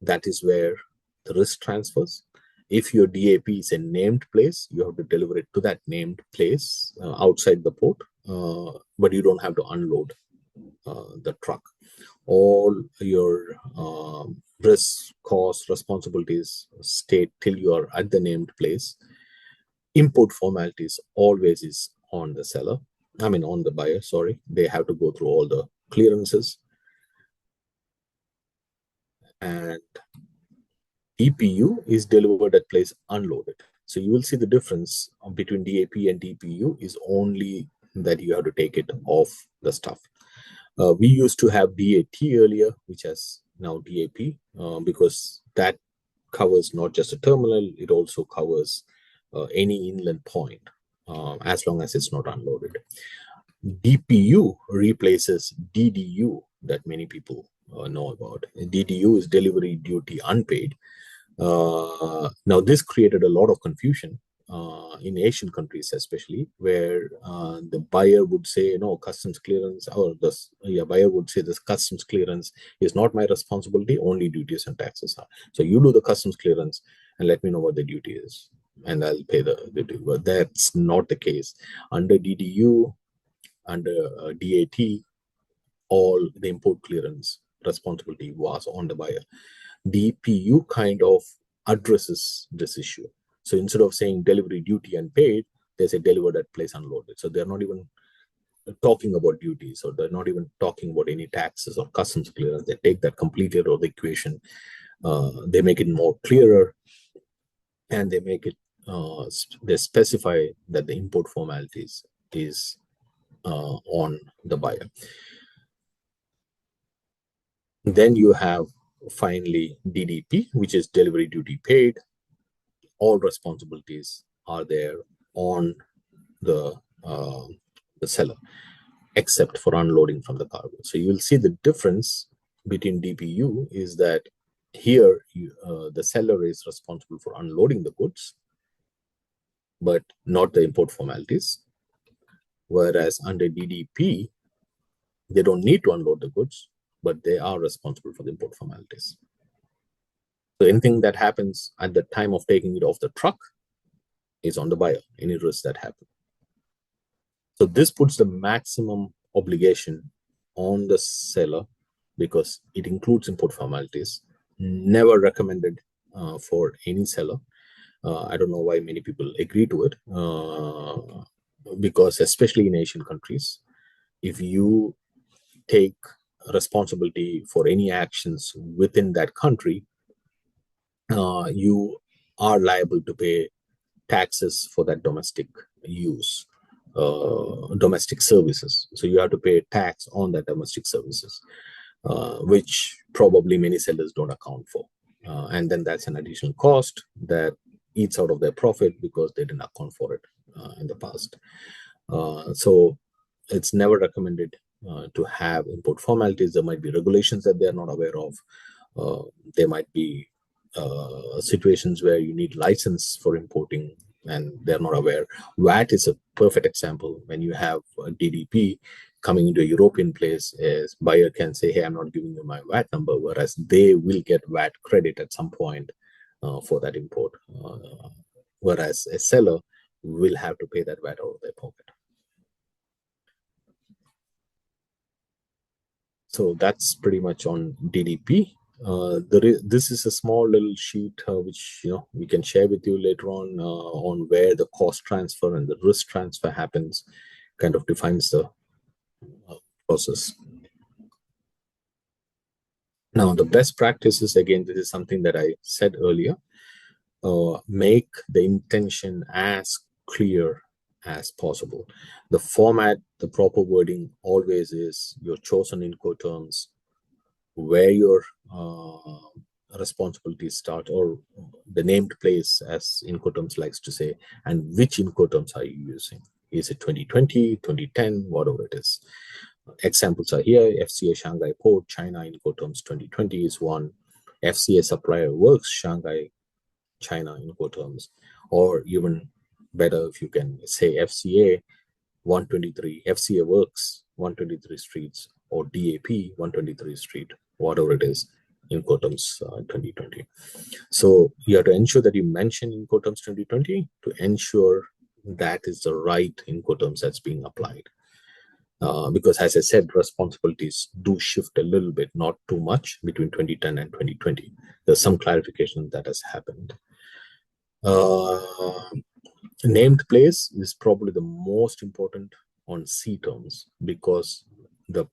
That is where the risk transfers. If your DAP is a named place, you have to deliver it to that named place outside the port, but you don't have to unload the truck. All your risks, costs, responsibilities stay till you are at the named place. Import formalities always is on the seller. I mean, on the buyer, sorry. They have to go through all the clearances. And DPU is delivered at place unloaded. So you will see the difference between DAP and DPU is only that you have to take it off the stuff. We used to have DAT earlier, which has now DAP, because that covers not just a terminal, it also covers any inland point, as long as it's not unloaded. DPU replaces DDU that many people know about. DDU is delivery duty unpaid. Now, this created a lot of confusion in Asian countries, especially, where the buyer would say, no, customs clearance, or the buyer would say this customs clearance is not my responsibility, only duties and taxes are. So you do the customs clearance and let me know what the duty is, and I'll pay the duty. But that's not the case. Under DDU, under DAT, all the import clearance responsibility was on the buyer. DPU kind of addresses this issue. So instead of saying delivery duty and paid, they say delivered at place unloaded. So they're not even talking about duties, or they're not even talking about any taxes or customs clearance. They take that completely out of the equation. They make it more clearer, and they make it they specify that the import formalities is on the buyer. Then you have finally DDP, which is delivery duty paid. All responsibilities are there on the seller, except for unloading from the cargo. So you will see the difference between DPU is that here the seller is responsible for unloading the goods, but not the import formalities. Whereas under DDP, they don't need to unload the goods, but they are responsible for the import formalities. So anything that happens at the time of taking it off the truck is on the buyer, any risk that happens. So this puts the maximum obligation on the seller because it includes import formalities. Never recommended for any seller. I don't know why many people agree to it, because especially in Asian countries, if you take responsibility for any actions within that country, you are liable to pay taxes for that domestic use, domestic services. So you have to pay tax on that domestic services, which probably many sellers don't account for. And then that's an additional cost that eats out of their profit because they didn't account for it in the past. So it's never recommended to have import formalities. There might be regulations that they're not aware of. There might be situations where you need license for importing and they're not aware. VAT is a perfect example. When you have a DDP coming into a European place, as buyer can say, hey, I'm not giving you my VAT number, whereas they will get VAT credit at some point for that import. Whereas a seller will have to pay that VAT out of their pocket. So that's pretty much on DDP. This is a small little sheet which we can share with you later on where the cost transfer and the risk transfer happens, kind of defines the process. Now, the best practices, again, this is something that I said earlier, make the intention as clear as possible. The format, the proper wording always is your chosen Incoterms, where your responsibilities start, or the named place, as Incoterms likes to say, and which Incoterms are you using? Is it 2020, 2010, whatever it is? Examples are here. FCA Shanghai Port, China Incoterms 2020 is one. FCA Supplier Works, Shanghai, China Incoterms, or even better if you can say FCA 123, FCA Works 123 streets, or DAP 123 street, whatever it is, Incoterms 2020. So you have to ensure that you mention Incoterms 2020 to ensure that is the right Incoterms that's being applied. Because as I said, responsibilities do shift a little bit, not too much, between 2010 and 2020. There's some clarification that has happened. Named place is probably the most important on sea terms because the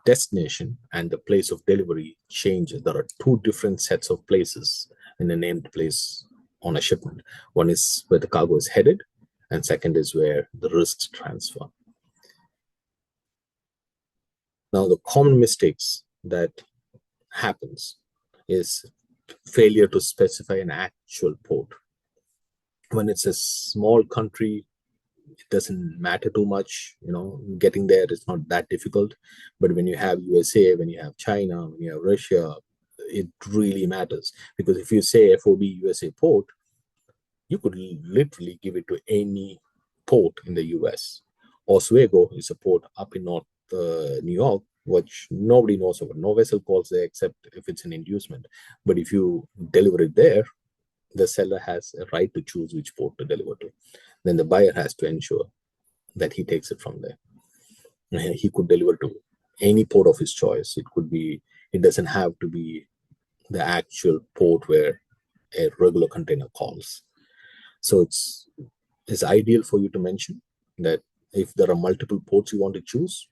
destination and the place of delivery changes. There are two different sets of places in a named place on a shipment. One is where the cargo is headed, and second is where the risks transfer. Now, the common mistakes that happens is failure to specify an actual port. When it's a small country, it doesn't matter too much. Getting there is not that difficult. But when you have USA, when you have China, when you have Russia, it really matters. Because if you say FOB USA port, you could literally give it to any port in the US. Oswego is a port up in North New York, which nobody knows about. No vessel calls there except if it's an inducement. But if you deliver it there, the seller has a right to choose which port to deliver to. Then the buyer has to ensure that he takes it from there. He could deliver to any port of his choice. It doesn't have to be the actual port where a regular container calls. So it's ideal for you to mention that if there are multiple ports you want to choose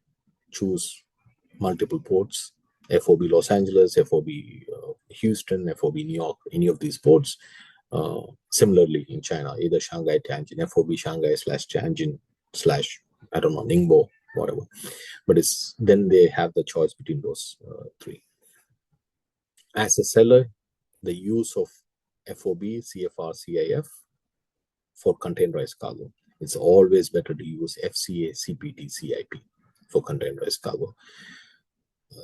multiple ports, FOB Los Angeles, FOB Houston, FOB New York, any of these ports. Similarly in China, either Shanghai Tianjin, FOB Shanghai / Tianjin / I don't know, Ningbo, whatever. But then they have the choice between those three. As a seller, the use of FOB, CFR, CIF for containerized cargo. It's always better to use FCA, CPT, CIP for containerized cargo.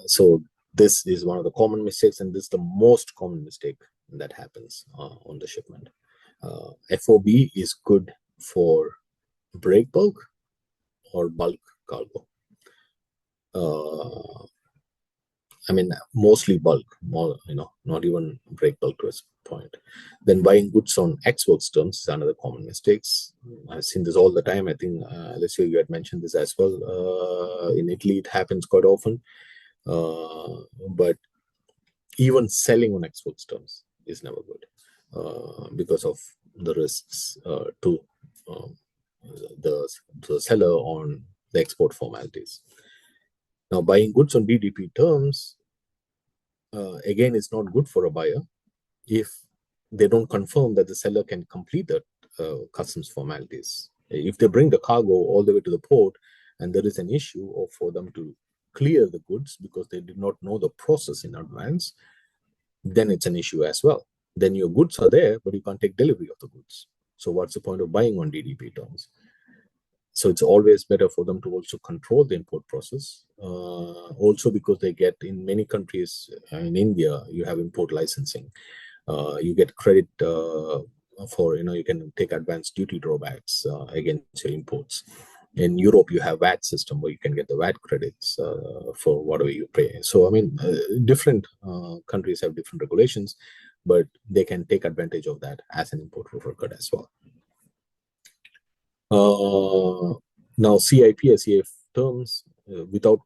So this is one of the common mistakes, and this is the most common mistake that happens on the shipment. FOB is good for break bulk or bulk cargo. Mostly bulk, not even break bulk to a point. Then buying goods on ex-works terms is another common mistakes. I've seen this all the time. I think, Alessio, you had mentioned this as well. In Italy, it happens quite often. But even selling on ex-works terms is never good because of the risks to the seller on the export formalities. Now, buying goods on DDP terms, again, is not good for a buyer if they don't confirm that the seller can complete the customs formalities. If they bring the cargo all the way to the port and there is an issue, or for them to clear the goods because they did not know the process in advance, then it's an issue as well. Then your goods are there, but you can't take delivery of the goods. So what's the point of buying on DDP terms? So it's always better for them to also control the import process. Also because they get, in many countries, in India, you have import licensing. You get credit for, you can take advanced duty drawbacks against your imports. In Europe, you have VAT system where you can get the VAT credits for whatever you pay. So, different countries have different regulations, but they can take advantage of that as an import of record as well. Now, CIP, SCF terms, without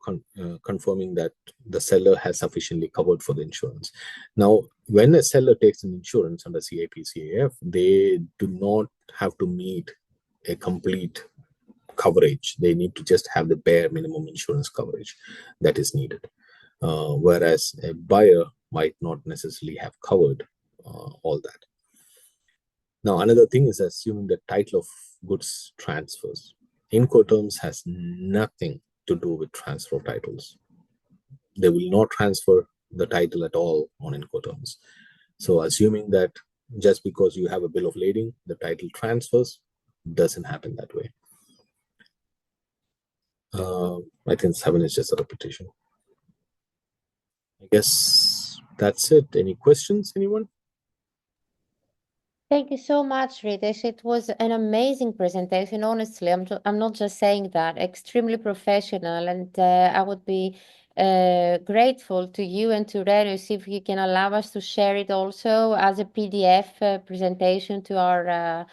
confirming that the seller has sufficiently covered for the insurance. Now, when a seller takes an insurance under CIP, CIF, they do not have to meet a complete coverage. They need to just have the bare minimum insurance coverage that is needed. Whereas a buyer might not necessarily have covered all that. Now, another thing is assuming the title of goods transfers. INCOTERMs has nothing to do with transfer of titles. They will not transfer the title at all on INCOTERMs. So assuming that just because you have a bill of lading, the title transfers, doesn't happen that way. I think 7 is just a repetition. I guess that's it. Any questions, anyone? Thank you so much, Ritesh. It was an amazing presentation. Honestly, I'm not just saying that. Extremely professional, and I would be grateful to you and to Renus if you can allow us to share it also as a PDF presentation to our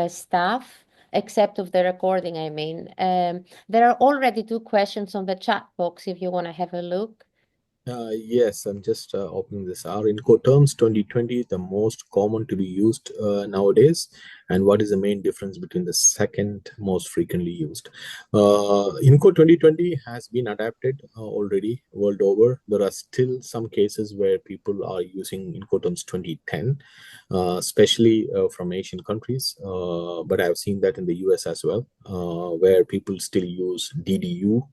staff, except of the recording, I mean. There are already 2 questions on the chat box if you want to have a look. Yes, I'm just opening this. Are INCOTERMs 2020 the most common to be used nowadays? And what is the main difference between the second most frequently used? INCO 2020 has been adapted already world over. There are still some cases where people are using INCOTERMs 2010, especially from Asian countries. But I've seen that in the US as well, where people still use DDU.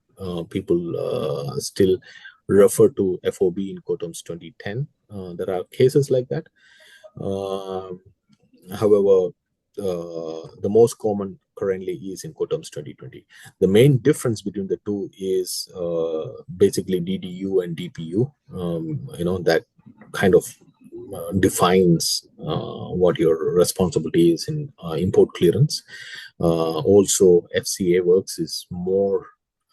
People still refer to FOB Incoterms 2010. There are cases like that. However, the most common currently is Incoterms 2020. The main difference between the two is basically DDU and DPU. That kind of defines what your responsibility is in import clearance. Also, FCA works is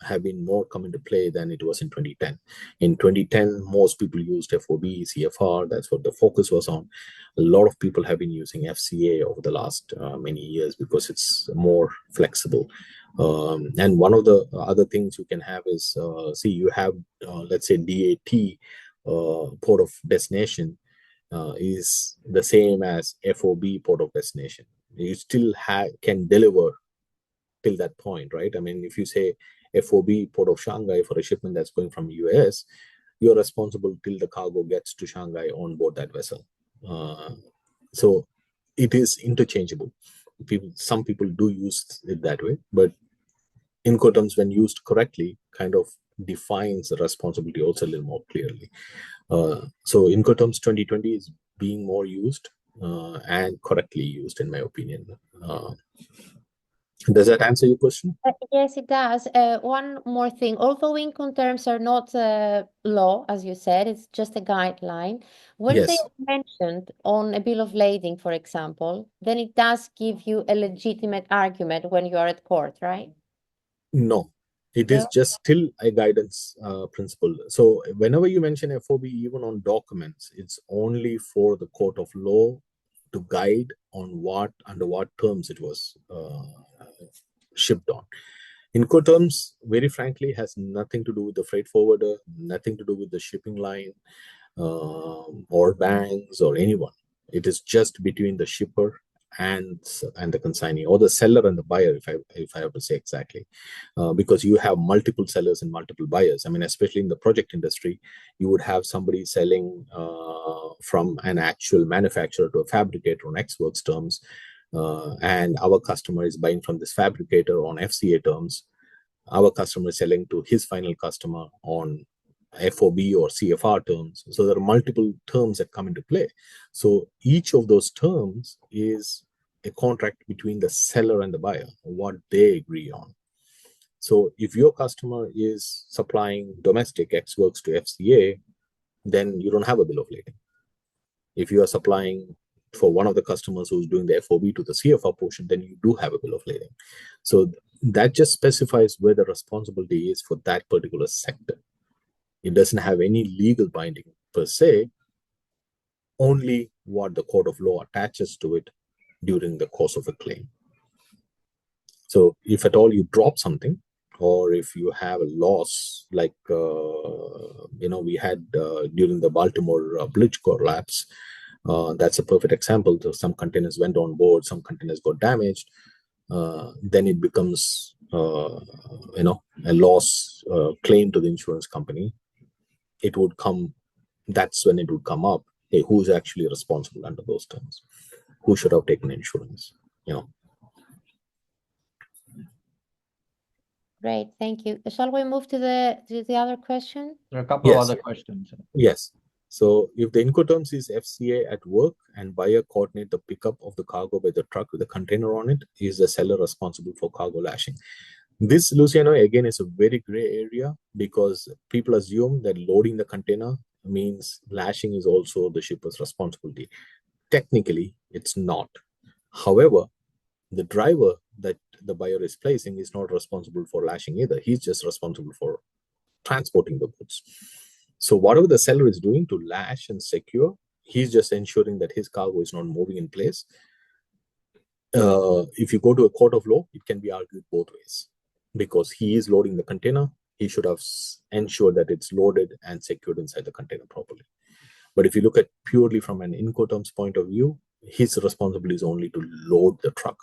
have been more come into play than it was in 2010. In 2010, most people used FOB, CFR. That's what the focus was on. A lot of people have been using FCA over the last many years because it's more flexible. And one of the other things you can have is, you have, let's say, DAT, port of destination, is the same as FOB, port of destination. You still can deliver till that point, right? I mean, if you say FOB, port of Shanghai, for a shipment that's going from US, you're responsible till the cargo gets to Shanghai on board that vessel. So it is interchangeable. Some people do use it that way, but Incoterms, when used correctly, kind of defines the responsibility also a little more clearly. So Incoterms 2020 is being more used and correctly used, in my opinion. Does that answer your question? Yes, it does. One more thing. Although Incoterms are not law, as you said, it's just a guideline. When they Yes. are mentioned on a bill of lading, for example, then it does give you a legitimate argument when you are at court, right? No, it is No? just still a guidance principle. So whenever you mention FOB, even on documents, it's only for the court of law to guide on under what terms it was shipped on. Incoterms, very frankly, has nothing to do with the freight forwarder, nothing to do with the shipping line, or banks or anyone. It is just between the shipper and the consignee, or the seller and the buyer, if I have to say exactly, because you have multiple sellers and multiple buyers. I mean, especially in the project industry, you would have somebody selling from an actual manufacturer to a fabricator on Ex Works terms, and our customer is buying from this fabricator on FCA terms. Our customer is selling to his final customer on FOB or CFR terms. So there are multiple terms that come into play. So each of those terms is a contract between the seller and the buyer, what they agree on. So if your customer is supplying domestic Ex Works to FCA, then you don't have a bill of lading. If you are supplying for one of the customers who's doing the FOB to the CFR portion, then you do have a bill of lading. So that just specifies where the responsibility is for that particular sector. It doesn't have any legal binding per se, only what the court of law attaches to it during the course of a claim. So if at all you drop something, or if you have a loss, like we had during the Baltimore bridge collapse, that's a perfect example. So some containers went on board, some containers got damaged. Then it becomes a loss claim to the insurance company. That's when it would come up. Hey, who's actually responsible under those terms? Who should have taken insurance? Great, thank you. Shall we move to the other question? There are a couple of other questions. Yes. So if the Incoterms is FCA at work and buyer coordinate the pickup of the cargo by the truck with a container on it, is the seller responsible for cargo lashing? This, Luciano, again, is a very gray area, because people assume that loading the container means lashing is also the shipper's responsibility. Technically, it's not. However, the driver that the buyer is placing is not responsible for lashing either. He's just responsible for transporting the goods. So whatever the seller is doing to lash and secure, he's just ensuring that his cargo is not moving in place. If you go to a court of law, it can be argued both ways, because he is loading the container. He should have ensured that it's loaded and secured inside the container properly. But if you look at purely from an Incoterms point of view, his responsibility is only to load the truck,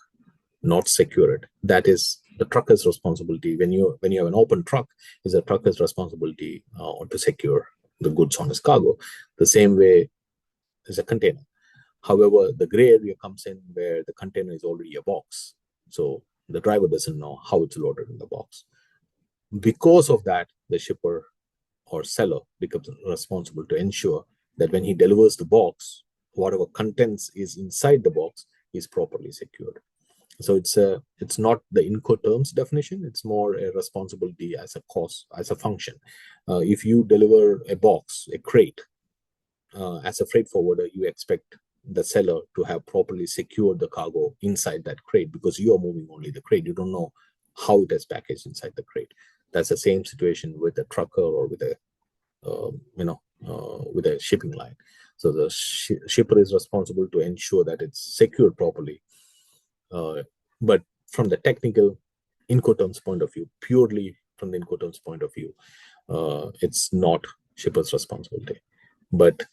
not secure it. That is the trucker's responsibility. When you have an open truck, is a trucker's responsibility to secure the goods on his cargo. The same way as a container. However, the gray area comes in where the container is already a box. So the driver doesn't know how it's loaded in the box. Because of that, the shipper or seller becomes responsible to ensure that when he delivers the box, whatever contents is inside the box is properly secured. So it's not the Incoterms definition, it's more a responsibility as a cost, as a function. If you deliver a box, a crate, as a freight forwarder, you expect the seller to have properly secured the cargo inside that crate, because you are moving only the crate. You don't know how it is packaged inside the crate. That's the same situation with a trucker or with a with a shipping line. So the shipper is responsible to ensure that it's secured properly. But from the technical Incoterms point of view, purely from the Incoterms point of view, it's not shipper's responsibility. But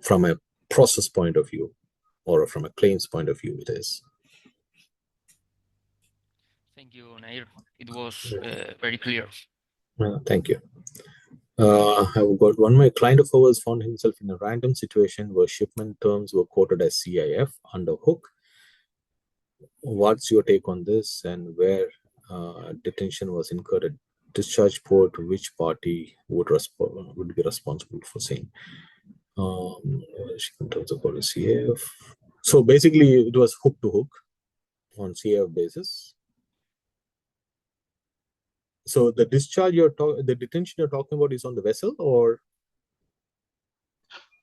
from a process point of view or from a claims point of view, it is. Thank you, Nair. It was very clear. Thank you. I've got one. My client of ours found himself in a random situation where shipment terms were quoted as CIF under hook. What's your take on this, and where detention was incurred at discharge port? Which party would be responsible for same? Shipment terms are called CIF. So basically, it was hook to hook on CIF basis. So the discharge the detention you're talking about is on the vessel, or?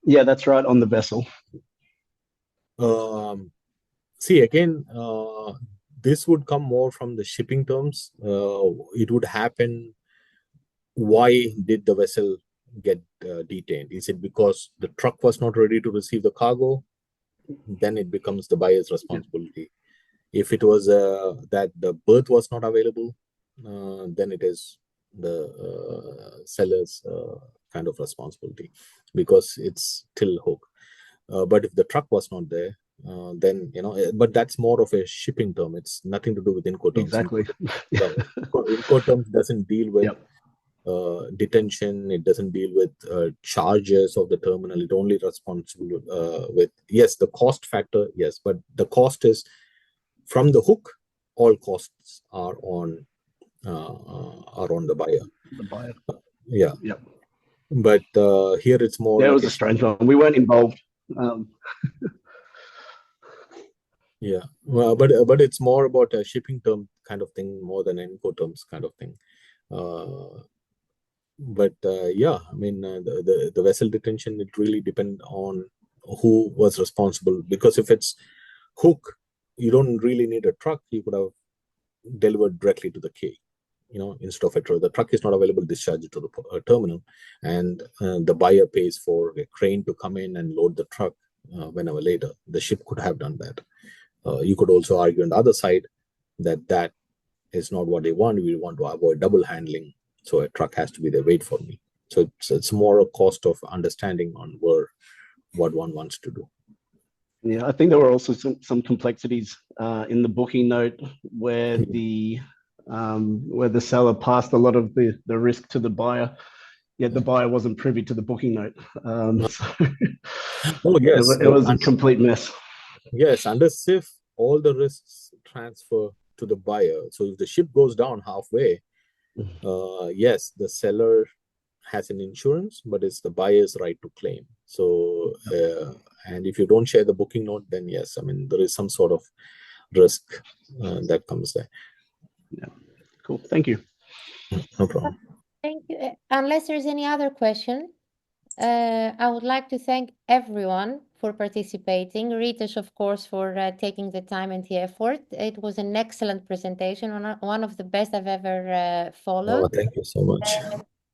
Yeah, that's right, on the vessel. See, again, this would come more from the shipping terms. It would happen. Why did the vessel get detained? Is it because the truck was not ready to receive the cargo? Then it becomes the buyer's responsibility. If it was that the berth was not available, then it is the seller's kind of responsibility, because it's till hook. But if the truck was not there, then but that's more of a shipping term. It's nothing to do with Incoterms. Exactly. Incoterms doesn't deal with detention. It doesn't deal with charges of the terminal. It only responsible with, yes, the cost factor, yes, but the cost is from the hook. All costs are on the buyer. The buyer. Yeah. Yep. But here it's more. Yeah, it was a strange one. We weren't involved. Yeah, well, but it's more about a shipping term kind of thing more than an Incoterms kind of thing. Yeah, I mean, the vessel detention, it really depends on who was responsible, because if it's hook, you don't really need a truck. You could have delivered directly to the quay, instead of a truck. The truck is not available, discharge it to the terminal, and the buyer pays for a crane to come in and load the truck whenever later. The ship could have done that. You could also argue on the other side that is not what they want. We want to avoid double handling, so a truck has to be there, wait for me. So it's more a cost of understanding on what one wants to do. Yeah, I think there were also some complexities in the booking note where the seller passed a lot of the risk to the buyer, yet the buyer wasn't privy to the booking note. Oh yes, it was a complete mess. Yes, under SIF, all the risks transfer to the buyer. So if the ship goes down halfway, yes, the seller has an insurance, but it's the buyer's right to claim. So, and if you don't share the booking note, then yes, I mean, there is some sort of risk that comes there. Yeah, cool. Thank you. No problem. Thank you. Unless there's any other question, I would like to thank everyone for participating. Ritesh, of course, for taking the time and the effort. It was an excellent presentation, one of the best I've ever followed. Thank you so much.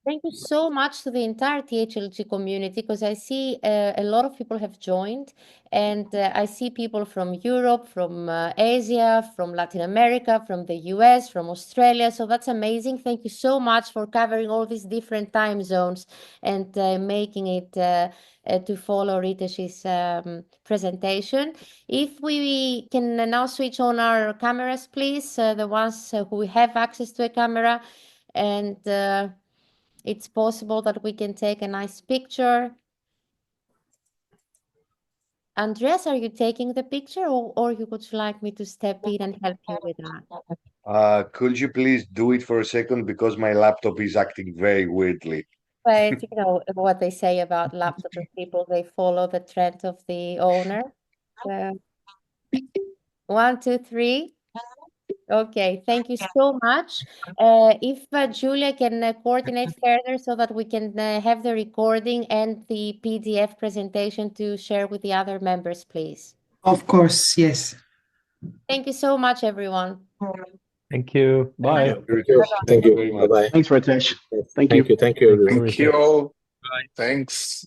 Thank you so much to the entire THLG community, because I see a lot of people have joined, and I see people from Europe, from Asia, from Latin America, from the US, from Australia. So that's amazing. Thank you so much for covering all these different time zones and making it to follow Ritesh's presentation. If we can now switch on our cameras, please, the ones who have access to a camera, and it's possible that we can take a nice picture. Andreas, are you taking the picture, or you would like me to step in and help you with that? Could you please do it for a second, because my laptop is acting very weirdly. But you know what they say about laptops and people, they follow the trend of the owner. So 1, 2, 3. Okay, thank you so much. If Julia can coordinate further so that we can have the recording and the PDF presentation to share with the other members, please. Of course, yes. Thank you so much, everyone. Thank you. Bye. Thank you. Thank you. Bye bye. Thanks, Ritesh. Thank you. Thank you. Thank you, everyone. Thank you all. Thanks.